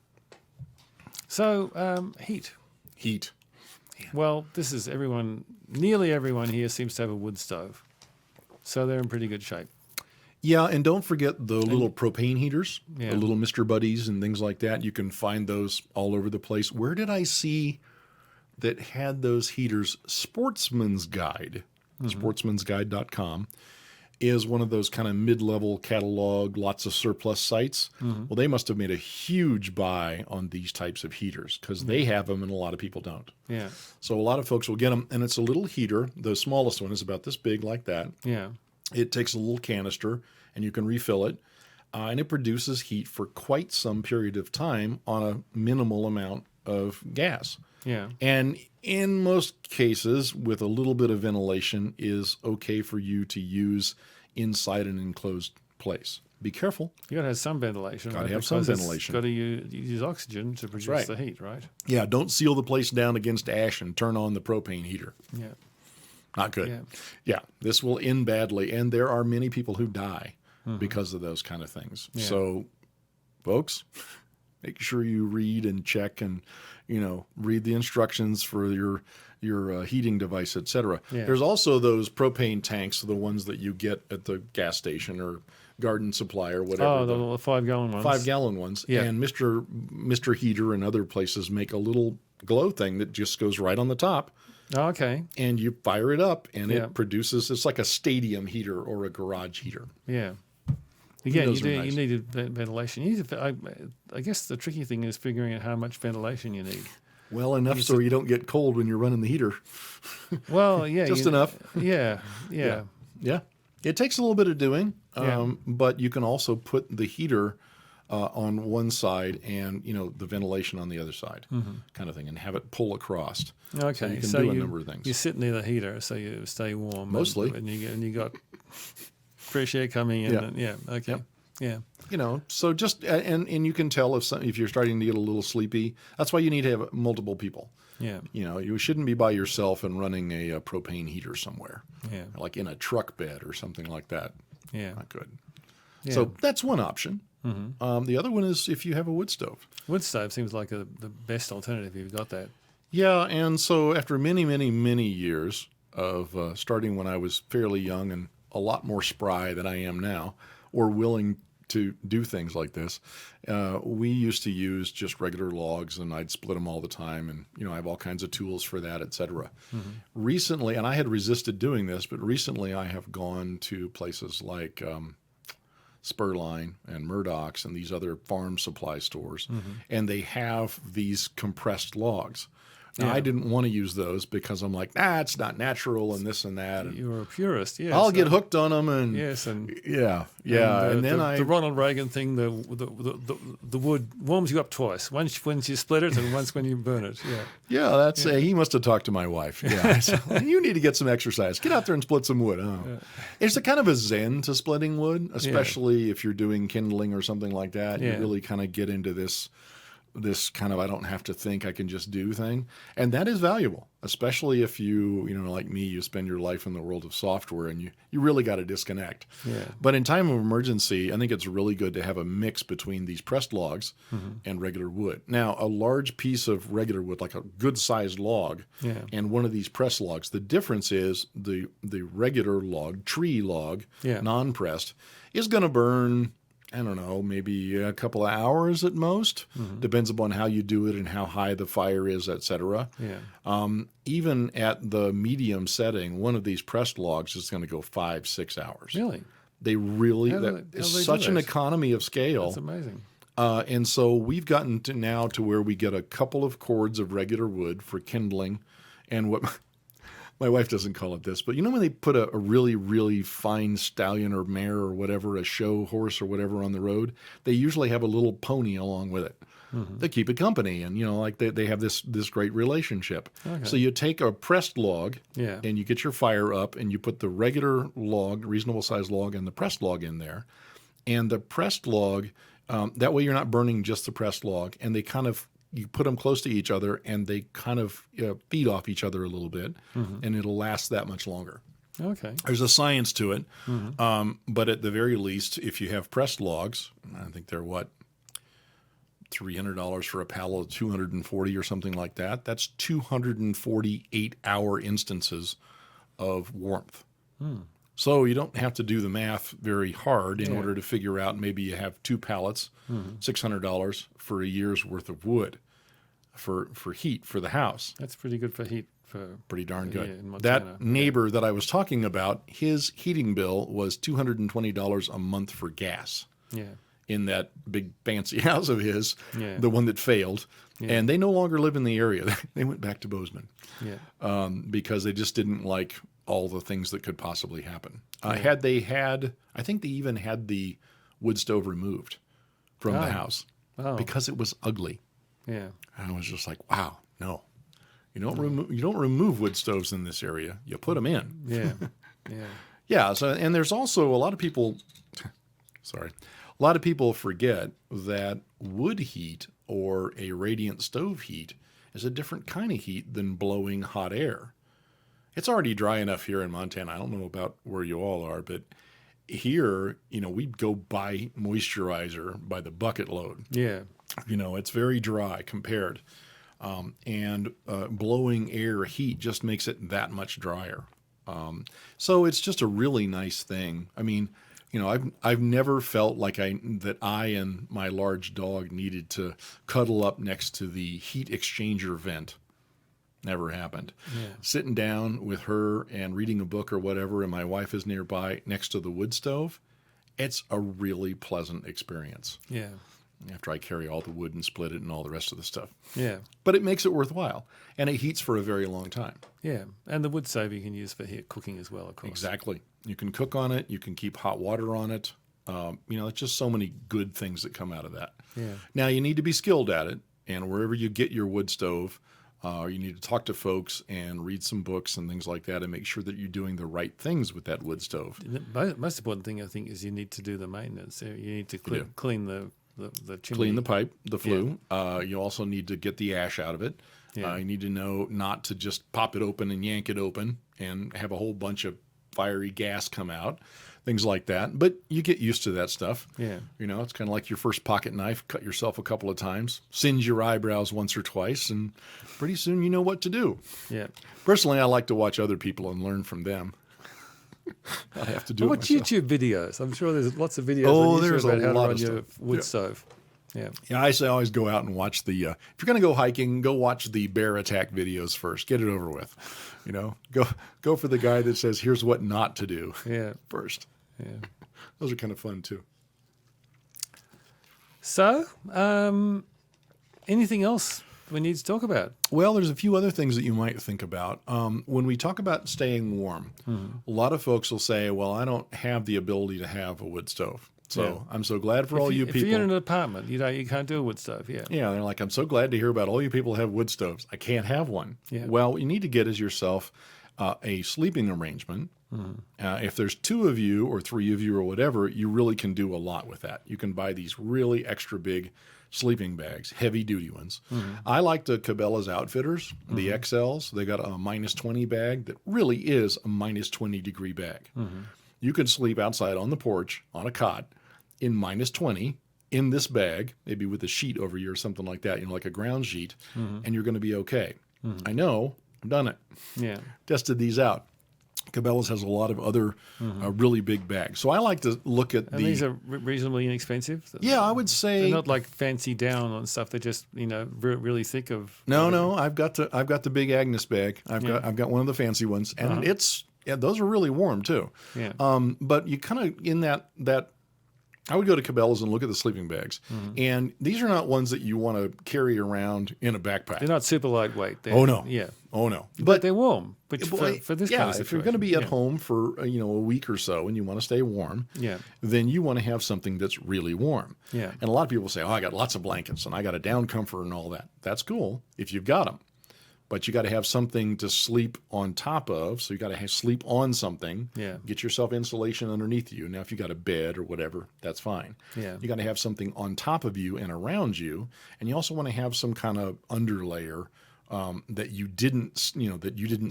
heat. Heat. Yeah. Well, nearly everyone here seems to have a wood stove. So they're in pretty good shape. Yeah, and don't forget the little propane heaters, the little Mr. Buddies and things like that. You can find those all over the place. Where did I see that had those heaters? Sportsman's Guide, sportsmansguide.com, is one of those kind of mid-level catalog, lots of surplus sites. Mm-hmm. Well, they must have made a huge buy on these types of heaters because they have them and a lot of people don't. Yeah. So a lot of folks will get them, and it's a little heater. The smallest one is about this big, like that. Yeah. It takes a little canister, and you can refill it, and it produces heat for quite some period of time on a minimal amount of gas. Yeah. And in most cases, with a little bit of ventilation, is okay for you to use inside an enclosed place. Be careful. You got to have some ventilation. Got to have some ventilation. Got to use oxygen to produce the heat, right? Yeah. Don't seal the place down against ash and turn on the propane heater. Yeah. Not good. Yeah. This will end badly, and there are many people who die because of those kind of things. Yeah. So, folks, make sure you read and check and, read the instructions for your heating device, etc. Yeah. There's also those propane tanks, the ones that you get at the gas station or garden supply or whatever. Oh, the 5-gallon ones. 5-gallon ones. Yeah. And Mr. Heater and other places make a little glow thing that just goes right on the top. Oh, okay. And you fire it up, and it produces, it's like a stadium heater or a garage heater. Yeah. Again, you need ventilation. I guess the tricky thing is figuring out how much ventilation you need. Well, enough so you don't get cold when you're running the heater. Well, yeah. Just enough. Yeah. It takes a little bit of doing, but you can also put the heater on one side and, the ventilation on the other side, kind of thing, and have it pull across. Okay. So you can do a number of things. You sit near the heater so you stay warm. Mostly. And you got fresh air coming in. Okay. Yeah. So just, and you can tell if you're starting to get a little sleepy. That's why you need to have multiple people. Yeah. You shouldn't be by yourself and running a propane heater somewhere. Yeah. Like in a truck bed or something like that. Yeah. Not good. Yeah. So that's one option. The other one is if you have a wood stove. Wood stove seems like the best alternative if you've got that. Yeah, and so after many, many, many years of starting when I was fairly young and a lot more spry than I am now, or willing to do things like this, we used to use just regular logs, and I'd split them all the time, and I have all kinds of tools for that, etc. Recently, and I had resisted doing this, but recently I have gone to places like Spurline and Murdoch's and these other farm supply stores, and they have these compressed logs. Now, I didn't want to use those because I'm like, it's not natural and this and that. And you're a purist, yes. I'll get hooked on them, and and and then the Ronald Reagan thing, the wood warms you up twice. Once when you split it, and once when you burn it. That's he must have talked to my wife. Yeah, said, you need to get some exercise. Get out there and split some wood. It's a kind of a zen to splitting wood, especially if you're doing kindling or something like that. You really kind of get into this kind of I don't have to think, I can just do thing. And that is valuable, especially if you like me, you spend your life in the world of software and you really got to disconnect. But in time of emergency, I think it's really good to have a mix between these pressed logs and regular wood. Now, a large piece of regular wood, like a good-sized log, and one of these pressed logs, the difference is the regular log, tree log, non-pressed, is going to burn, I don't know, maybe a couple of hours at most. Depends upon how you do it and how high the fire is, etc. Even at the medium setting, one of these pressed logs is going to go 5-6 hours. Really? They really, it's such an economy of scale. That's amazing. And so we've gotten to now to where we get a couple of cords of regular wood for kindling, and what my wife doesn't call it this, but when they put a really, really fine stallion or mare or whatever, a show horse or whatever on the road, they usually have a little pony along with it. They keep it company, and they have this great relationship. So you take a pressed log, and you get your fire up, and you put the regular log, reasonable size log, and the pressed log in there. And the pressed log, that way you're not burning just the pressed log, and they kind of, you put them close to each other, and they kind of feed off each other a little bit, and it'll last that much longer. Okay. There's a science to it, but at the very least, if you have pressed logs, I think they're $300 for a pallet of 240 or something like that. That's 248 hour instances of warmth. So you don't have to do the math very hard in order to figure out maybe you have 2 pallets, $600 for a year's worth of wood for heat for the house. That's pretty good for heat. Pretty darn good. In Montana. That neighbor that I was talking about, his heating bill was $220 a month for gas. In that big fancy house of his, the one that failed. And they no longer live in the area. They went back to Bozeman because they just didn't like all the things that could possibly happen. I think they even had the wood stove removed from the house because it was ugly. And I was just like, wow, no. You don't remove wood stoves in this area. You put them in. So, and there's also a lot of people forget that wood heat or a radiant stove heat is a different kind of heat than blowing hot air. It's already dry enough here in Montana. I don't know about where you all are, but here, we go buy moisturizer by the bucket load. It's very dry compared. And blowing air heat just makes it that much drier. So it's just a really nice thing. I mean, I've never felt like that I and my large dog needed to cuddle up next to the heat exchanger vent. Never happened. Sitting down with her and reading a book or whatever, and my wife is nearby next to the wood stove, it's a really pleasant experience. After I carry all the wood and split it and all the rest of the stuff. But it makes it worthwhile, and it heats for a very long time. And the Woodsaver you can use for cooking as well, of course. Exactly. You can cook on it. You can keep hot water on it. It's just so many good things that come out of that. Now, you need to be skilled at it, and wherever you get your wood stove, you need to talk to folks and read some books and things like that and make sure that you're doing the right things with that wood stove. The most important thing, I think, is you need to do the maintenance. You need to clean the chimney. Clean the pipe, the flue. You also need to get the ash out of it. You need to know not to just pop it open and yank it open and have a whole bunch of fiery gas come out, things like that. But you get used to that stuff. Yeah. You know, it's kind of like your first pocket knife. Cut yourself a couple of times, singe your eyebrows once or twice, and pretty soon you know what to do. Yeah. Personally, I like to watch other people and learn from them. I have to do What it myself. YouTube videos? I'm sure there's lots of videos Oh, on YouTube there's a about how to lot run of your stuff. wood Yeah. stove. Yeah. Yeah, I say always go out and watch the. If you're going to go hiking, go watch the bear attack videos first. Get it over with. You know, go for the guy that says, "Here's what not to do." Yeah. First. Yeah. Those are kind of fun too. So, anything else we need to talk about? Well, there's a few other things that you might think about. When we talk about staying warm, a lot of folks will say, well, I don't have the ability to have a wood stove. So Yeah. I'm so glad for all you If people. you're in an apartment, you can't do a wood stove. Yeah. Yeah, they're like, I'm so glad to hear about all you people who have wood stoves. I can't have one. Yeah. Well, what you need to get is yourself a sleeping arrangement. If there's 2 of you or 3 of you or whatever, you really can do a lot with that. You can buy these really extra big sleeping bags, heavy duty ones. I like the Cabela's Outfitters, the XLs. They got a -20 bag that really is a -20 degree bag. You can sleep outside on the porch on a cot in -20 in this bag, maybe with a sheet over you or something like that, like a ground sheet, and you're going to be okay. I know, I've done it. Yeah. Tested these out. Cabela's has a lot of other really big bags. So I like to look at And these are reasonably inexpensive. Yeah, I would say. They're not like fancy down on stuff. They're just really thick of. No. I've got the big Agnes bag. I've got one of the fancy ones, and those are really warm too. Yeah. But you kind of in that. I would go to Cabela's and look at the sleeping bags, and these are not ones that you want to carry around in a backpack. They're not super lightweight. Oh no. Yeah. Oh no. But they're warm. Which for this kind of situation. If you're going to be at home for a week or so and you want to stay warm, then you want to have something that's really warm. Yeah. And a lot of people say, "Oh, I got lots of blankets and I got a down comforter and all that." That's cool if you've got them, but you got to have something to sleep on top of. So you got to sleep on something. Yeah. Get yourself insulation underneath you. Now, if you got a bed or whatever, that's fine. Yeah. You got to have something on top of you and around you, and you also want to have some kind of underlayer that you didn't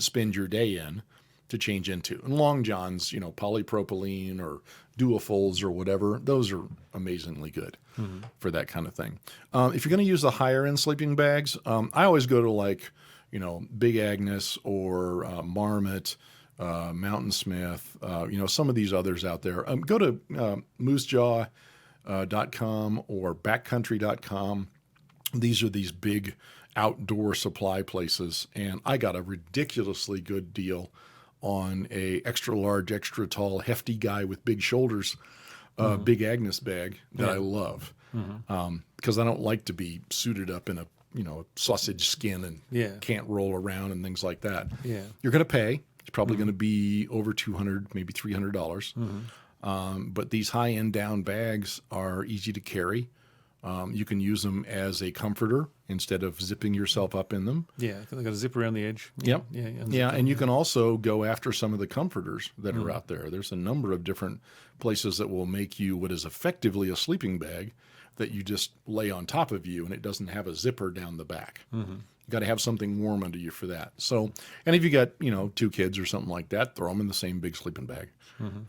spend your day in to change into. And long johns, polypropylene or duofolds or whatever, those are amazingly good for that kind of thing. If you're going to use the higher end sleeping bags, I always go to Big Agnes or Marmot, Mountain Smith, some of these others out there. Go to moosejaw.com or backcountry.com. These are these big outdoor supply places, and I got a ridiculously good deal on a extra large, extra tall, hefty guy with big shoulders, Big Agnes bag that I love because I don't like to be suited up in a sausage skin and can't roll around and things like that. Yeah. You're going to pay. It's probably going to be over $200, maybe $300. But these high-end down bags are easy to carry. You can use them as a comforter instead of zipping yourself up in them. Yeah, they've got a zip around the edge. Yep. Yeah, and you can also go after some of the comforters that are out there. There's a number of different places that will make you what is effectively a sleeping bag that you just lay on top of you, and it doesn't have a zipper down the back. You got to have something warm under you for that. So, and if you got 2 kids or something like that, throw them in the same big sleeping bag.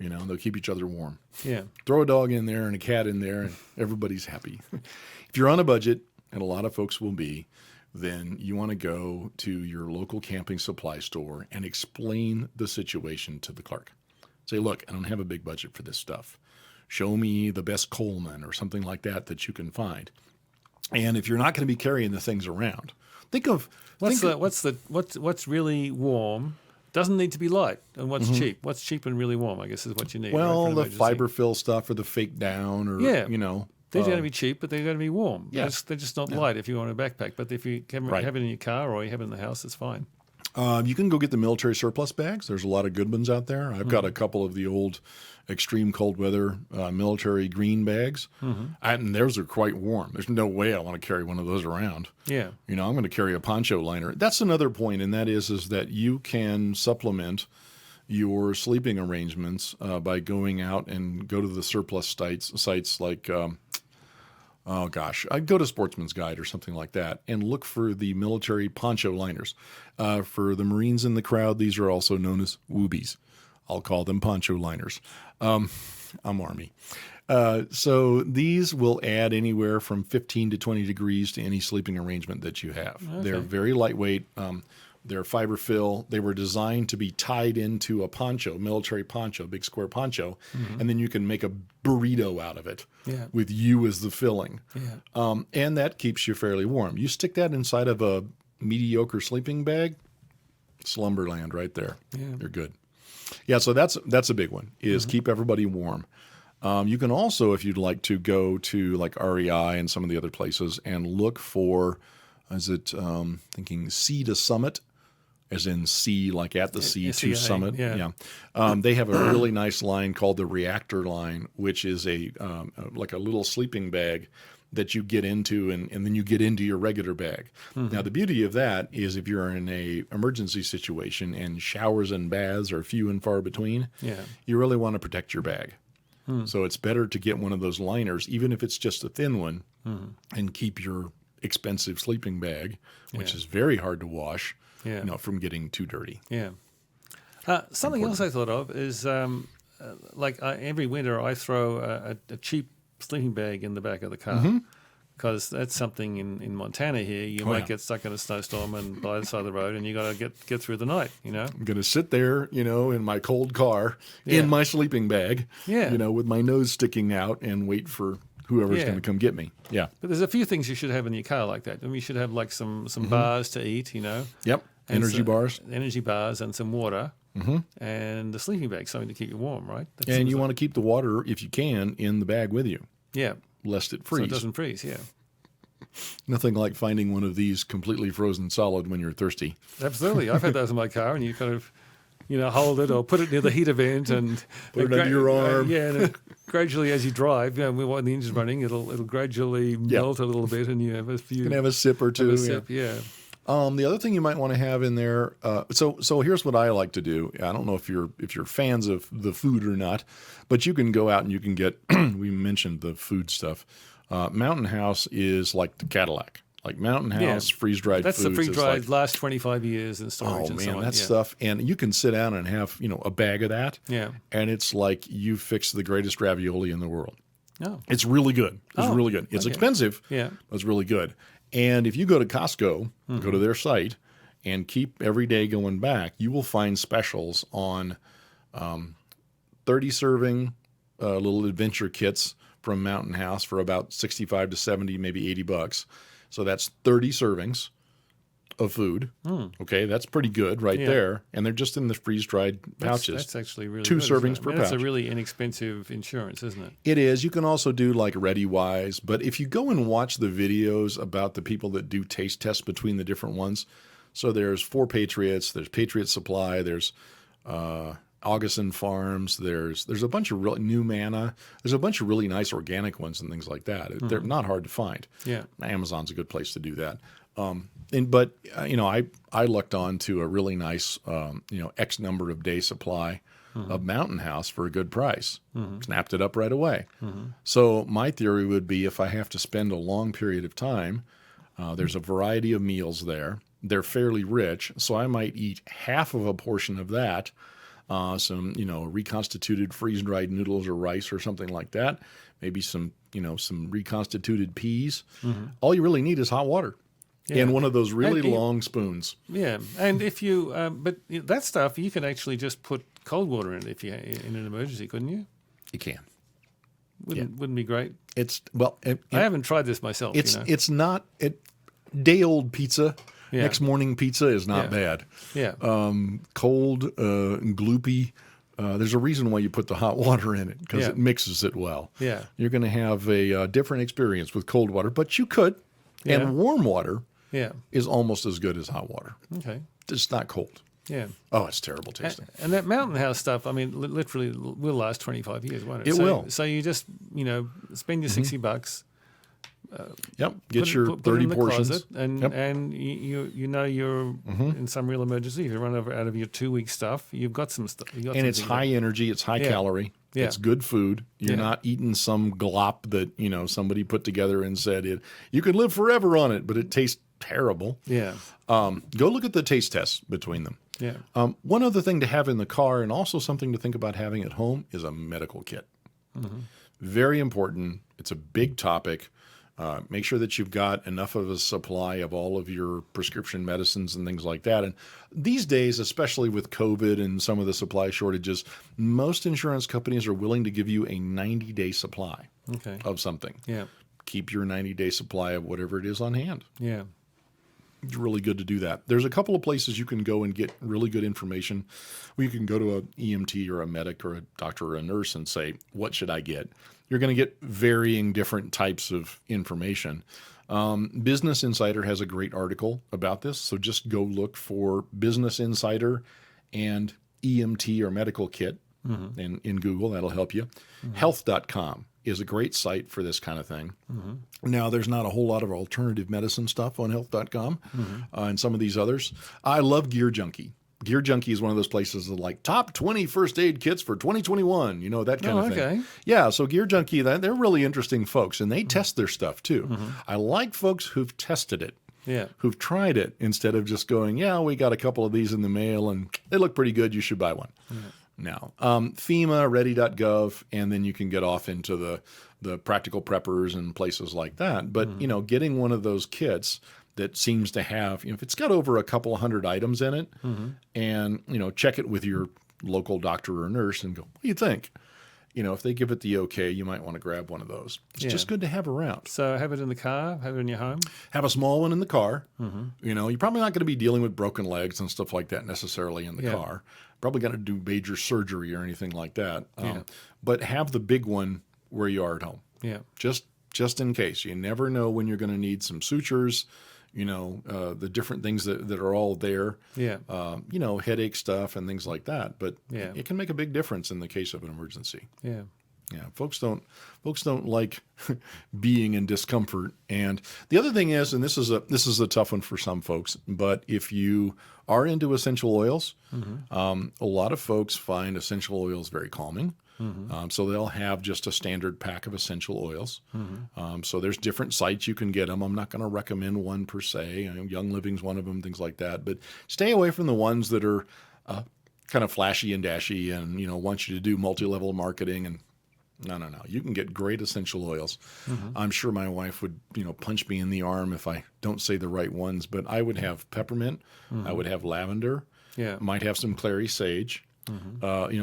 They'll keep each other warm. Yeah. Throw a dog in there and a cat in there, and everybody's happy. If you're on a budget, and a lot of folks will be, then you want to go to your local camping supply store and explain the situation to the clerk. Say, look, I don't have a big budget for this stuff. Show me the best Coleman or something like that you can find. And if you're not going to be carrying the things around, think of what's really warm. Doesn't need to be light. And what's cheap? What's cheap and really warm, I guess, is what you need. Well, the fiber fill stuff or the fake down or, they're going to be cheap, but they're going to be warm. Yes. They're just not light if you want a backpack. But if you have it in your car or you have it in the house, it's fine. You can go get the military surplus bags. There's a lot of good ones out there. I've got a couple of the old extreme cold weather military green bags, and theirs are quite warm. There's no way I want to carry one of those around. Yeah. I'm going to carry a poncho liner. That's another point, and that is that you can supplement your sleeping arrangements by going out and go to the surplus sites like I'd go to Sportsman's Guide or something like that and look for the military poncho liners. For the Marines in the crowd, these are also known as woobies. I'll call them poncho liners. I'm Army. So these will add anywhere from 15 to 20 degrees to any sleeping arrangement that you have. Okay. They're very lightweight. They're fiber fill. They were designed to be tied into a poncho, military poncho, big square poncho, and then you can make a burrito out of it with you as the filling. Yeah. And that keeps you fairly warm. You stick that inside of a mediocre sleeping bag, slumberland right there. Yeah. They're good. Yeah, so that's a big one, is keep everybody warm. You can also, if you'd like to, go to like REI and some of the other places and look for, thinking Sea to Summit, as in sea, like at the sea to summit. Yeah. They have a really nice line called the Reactor line, which is like a little sleeping bag that you get into, and then you get into your regular bag. Now, the beauty of that is if you're in a emergency situation and showers and baths are few and far between, you really want to protect your bag. So it's better to get one of those liners, even if it's just a thin one, and keep your expensive sleeping bag, which is very hard to wash, from getting too dirty. Yeah. Something else I thought of is every winter I throw a cheap sleeping bag in the back of the car, because that's something in Montana here. You might get stuck in a snowstorm and by the side of the road, and you got to get through the night. I'm going to sit there, in my cold car in my sleeping bag, with my nose sticking out and wait for whoever's going to come get me. Yeah. But there's a few things you should have in your car like that. I mean, you should have like some bars to eat, Yep. Energy bars. Energy bars and some water. And the sleeping bag, something to keep you warm, right? And you want to keep the water, if you can, in the bag with you. Yeah. Lest it freeze. So it doesn't freeze, Nothing like finding one of these completely frozen solid when you're thirsty. Absolutely. I've had those in my car, and you kind of, hold it or put it near the heater vent and put it under your arm. And gradually, as you drive, when the engine's running, it'll gradually melt a little bit, and you have a few. You can have a sip or two. The other thing you might want to have in there. So here's what I like to do. I don't know if you're fans of the food or not, but you can go out and you can get. We mentioned the food stuff. Mountain House is like the Cadillac. Like Mountain House, freeze-dried foods. That's the freeze-dried, last 25 years in storage. Oh, and man, so on. that stuff. And you can sit down and have, a bag of that. Yeah. And it's like you fixed the greatest ravioli in the world. Oh. It's really good. It's really good. It's expensive. Yeah. But it's really good. And if you go to Costco, go to their site, and keep every day going back, you will find specials on 30-serving little adventure kits from Mountain House for about 65 to 70, maybe $80. So that's 30 servings of food. Okay, that's pretty good there. And they're just in the freeze-dried pouches. That's actually really Two good, servings per pouch. That's a really inexpensive insurance, isn't it? It is. You can also do like ReadyWise. But if you go and watch the videos about the people that do taste tests between the different ones, so there's 4 Patriots, there's Patriot Supply, there's Augustin Farms, there's a bunch of New Manna, there's a bunch of really nice organic ones and things like that. They're not hard to find. Yeah. Amazon's a good place to do that. But I lucked on to a really nice, X number of day supply of Mountain House for a good price. Snapped it up right away. So my theory would be if I have to spend a long period of time, there's a variety of meals there. They're fairly rich, so I might eat half of a portion of that, some reconstituted freeze-dried noodles or rice or something like that, maybe some reconstituted peas. All you really need is hot water. Yeah. And one of those really long spoons. Yeah, and if you, but that stuff you can actually just put cold water in it if you in an emergency, couldn't you? You can. Wouldn't be great. I haven't tried this myself. It's not day old pizza. Yeah. Next morning pizza is not bad. Yeah. Cold, gloopy. There's a reason why you put the hot water in it because it mixes it well. Yeah. You're going to have a different experience with cold water, but you could. Yeah. And warm water. Yeah. Is almost as good as hot water. Okay. It's not cold. Yeah. Oh, it's terrible tasting. And that Mountain House stuff, I mean, literally will last 25 years, won't it? It will. So you just, spend your $60. Yep. Get your 30 put it in the portions. Closet and you're in some real emergency. If you run out of your 2-week stuff, you've got some stuff. And it's high energy. It's high calorie. Yeah. It's good food. You're not eating some glop that, somebody put together and said you could live forever on it, but it tastes terrible. Yeah. Go look at the taste tests between them. Yeah. One other thing to have in the car, and also something to think about having at home, is a medical kit. Very important. It's a big topic. Make sure that you've got enough of a supply of all of your prescription medicines and things like that. And these days, especially with COVID and some of the supply shortages, most insurance companies are willing to give you a 90-day supply of something. Yeah. Keep your 90-day supply of whatever it is on hand. Yeah. It's really good to do that. There's a couple of places you can go and get really good information. Well, you can go to an EMT or a medic or a doctor or a nurse and say, what should I get? You're going to get varying different types of information. Business Insider has a great article about this, so just go look for Business Insider and EMT or medical kit in Google. That'll help you. Health.com is a great site for this kind of thing. Now, there's not a whole lot of alternative medicine stuff on health.com and some of these others. I love Gear Junkie. Gear Junkie is one of those places that like top 20 first aid kits for 2021, that kind of thing. Okay. Yeah, so Gear Junkie, they're really interesting folks, and they test their stuff too. I like folks who've tested it, who've tried it, instead of just going, yeah, we got a couple of these in the mail, and they look pretty good, you should buy one. Now, FEMA, ready.gov, and then you can get off into the practical preppers and places like that. But, getting one of those kits that seems to have, if it's got over a couple of hundred items in it, and, check it with your local doctor or nurse and go, what do you think? If they give it the okay, you might want to grab one of those. It's just good to have around. So have it in the car, have it in your home? Have a small one in the car. You're probably not going to be dealing with broken legs and stuff like that necessarily in the car. Probably got to do major surgery or anything like that. But have the big one where you are at home. Yeah. Just in case. You never know when you're going to need some sutures, the different things that are all there. Yeah. Headache stuff and things like that. But Yeah. it can make a big difference in the case of an emergency. Yeah. Yeah, folks don't like being in discomfort. And the other thing is, and this is a tough one for some folks, but if you are into essential oils, a lot of folks find essential oils very calming. So they'll have just a standard pack of essential oils. So there's different sites you can get them. I'm not going to recommend one per se. Young Living's one of them, things like that. But stay away from the ones that are kind of flashy and dashy and want you to do multi-level marketing and. No. You can get great essential oils. I'm sure my wife would, punch me in the arm if I don't say the right ones, but I would have peppermint. I would have lavender. Yeah. Might have some clary sage.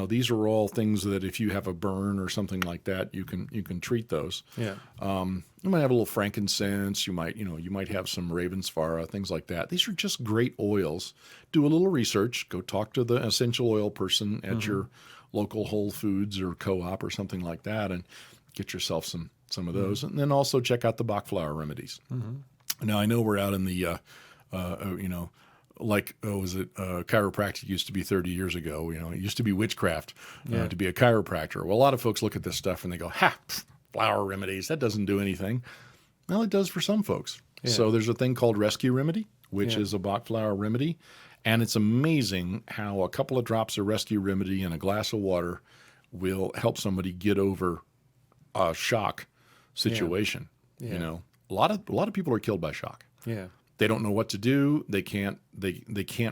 These are all things that if you have a burn or something like that, you can treat those. Yeah. You might have a little frankincense. You might have some ravensfara, things like that. These are just great oils. Do a little research. Go talk to the essential oil person at your local Whole Foods or co-op or something like that, and get yourself some of those. And then also check out the Bach flower remedies. Now, I know we're out in the, chiropractic used to be 30 years ago. It used to be witchcraft to be a chiropractor. Well, a lot of folks look at this stuff and they go, flower remedies, that doesn't do anything. Well, it does for some folks. Yeah. So there's a thing called Rescue Remedy, which is a Bach flower remedy. And it's amazing how a couple of drops of Rescue Remedy in a glass of water will help somebody get over a shock situation. Yeah. A lot of people are killed by shock. Yeah. They don't know what to do. They can't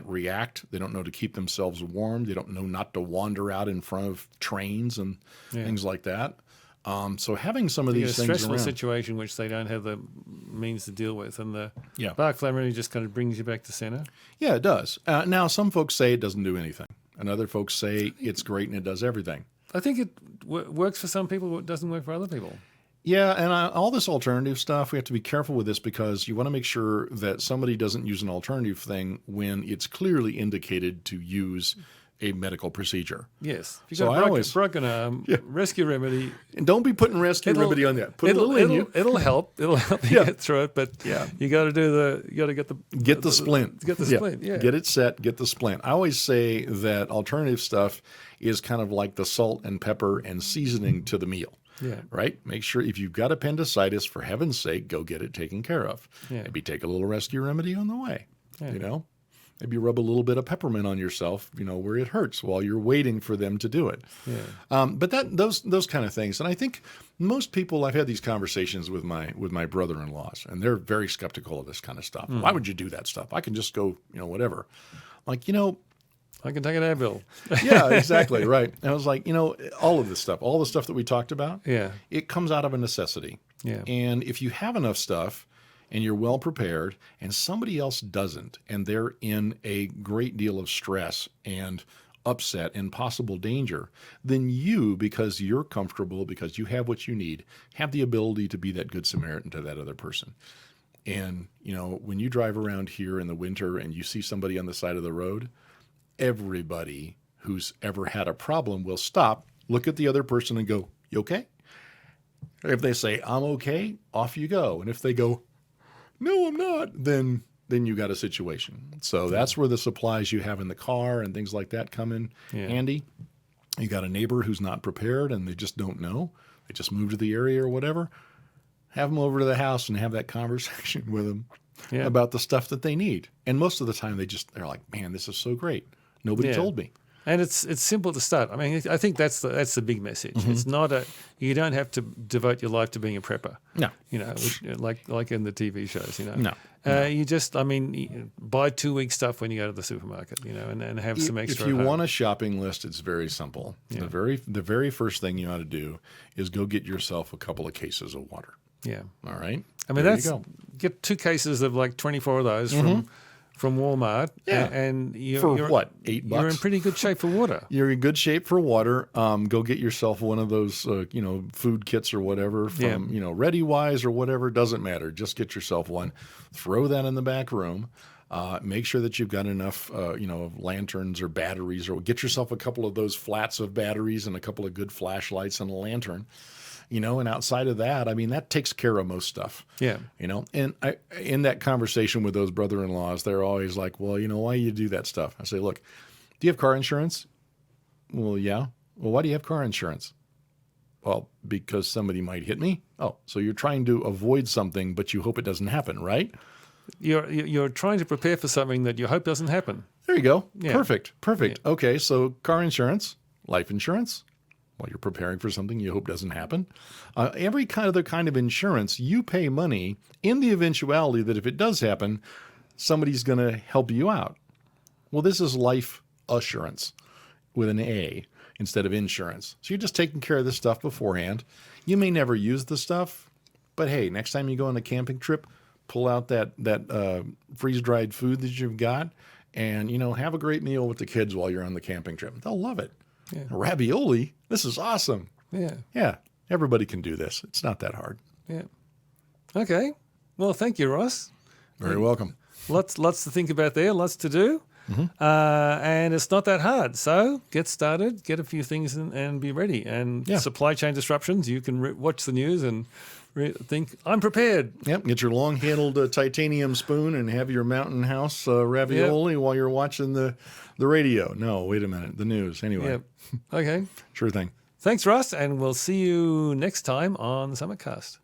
react. They don't know to keep themselves warm. They don't know not to wander out in front of trains and things like that. So having some of these things stressful around. situation which they don't have the means to deal with, and the Yeah. Bach flower remedy just kind of brings you back to center. Yeah, it does. Now, some folks say it doesn't do anything, and other folks say it's great and it does everything. I think it works for some people, but it doesn't work for other people. Yeah, and all this alternative stuff, we have to be careful with this because you want to make sure that somebody doesn't use an alternative thing when it's clearly indicated to use a medical procedure. Yes. If So I you've always- got a broken arm, Rescue Remedy. And don't be putting Rescue Remedy on that. Put a little in you. It'll help. It'll help you Yeah. get through it, but Yeah. you got to get the Get the splint. Get the splint. Yeah. Get it set, get the splint. I always say that alternative stuff is kind of like the salt and pepper and seasoning to the meal. Yeah. Right? Make sure if you've got appendicitis, for heaven's sake, go get it taken care of. Yeah. Maybe take a little Rescue Remedy on the way. Yeah. Maybe rub a little bit of peppermint on yourself, where it hurts while you're waiting for them to do it. Yeah. But those kind of things. And I think most people, I've had these conversations with my brother-in-laws, and they're very skeptical of this kind of stuff. Why would you do that stuff? I can just go, whatever. Like, I can take an air bill. Yeah, exactly. Right. And I was like, all of this stuff, all the stuff that we talked about, Yeah. it comes out of a necessity. Yeah. And if you have enough stuff and you're well prepared and somebody else doesn't, and they're in a great deal of stress and upset and possible danger, then you, because you're comfortable, because you have what you need, have the ability to be that good Samaritan to that other person. And, when you drive around here in the winter and you see somebody on the side of the road, everybody who's ever had a problem will stop, look at the other person and go, "You okay?" If they say, "I'm okay," off you go. And if they go, "No, I'm not," then you got a situation. So that's where the supplies you have in the car and things like that come in handy. You got a neighbor who's not prepared and they just don't know. They just moved to the area or whatever. Have them over to the house and have that conversation with them about the stuff that they need. And most of the time they're like, "Man, this is so great. Nobody told me." And it's simple to start. I mean, I think that's the big message. It's not you don't have to devote your life to being a prepper. No. Like in the TV shows, No. You just, buy 2-week stuff when you go to the supermarket, and have some extra. If you at home. want a shopping list, it's very simple. Yeah. The very first thing you ought to do is go get yourself a couple of cases of water. Yeah. All right. I mean, There you go. Get 2 cases of like 24 of those from Walmart. Yeah. And For what, $8? You're in pretty good shape for water. You're in good shape for water. Go get yourself one of those, food kits or whatever from, ReadyWise or whatever. Doesn't matter. Just get yourself one. Throw that in the back room. Make sure that you've got enough, lanterns or batteries, or get yourself a couple of those flats of batteries and a couple of good flashlights and a lantern. And outside of that, that takes care of most stuff. Yeah. And in that conversation with those brother-in-laws, they're always like, "Well, why you do that stuff?" I say, "Look, do you have car insurance?" "Well, yeah." "Well, why do you have car insurance?" "Well, because somebody might hit me." "Oh, so you're trying to avoid something, but you hope it doesn't happen, right?" You're trying to prepare for something that you hope doesn't happen. There you go. Yeah. Perfect. Yeah. Okay, so car insurance, life insurance. Well, you're preparing for something you hope doesn't happen. Every other kind of insurance, you pay money in the eventuality that if it does happen, somebody's going to help you out. Well, this is life assurance with an A instead of insurance. So you're just taking care of this stuff beforehand. You may never use the stuff, but hey, next time you go on a camping trip, pull out that freeze-dried food that you've got and, have a great meal with the kids while you're on the camping trip. They'll love it. Yeah. Ravioli? This is awesome. Yeah. Yeah. Everybody can do this. It's not that hard. Yeah. Okay. Well, thank you, Ross. Very welcome. Lots to think about there. Lots to do. And it's not that hard. So get started, get a few things and be ready. And supply chain disruptions, you can watch the news and think, "I'm prepared." Yep. Get your long-handled titanium spoon and have your Mountain House ravioli while you're watching the radio. No, wait a minute. The news. Anyway. Yep. Okay. Sure thing. Thanks, Ross. And we'll see you next time on the SummitCast.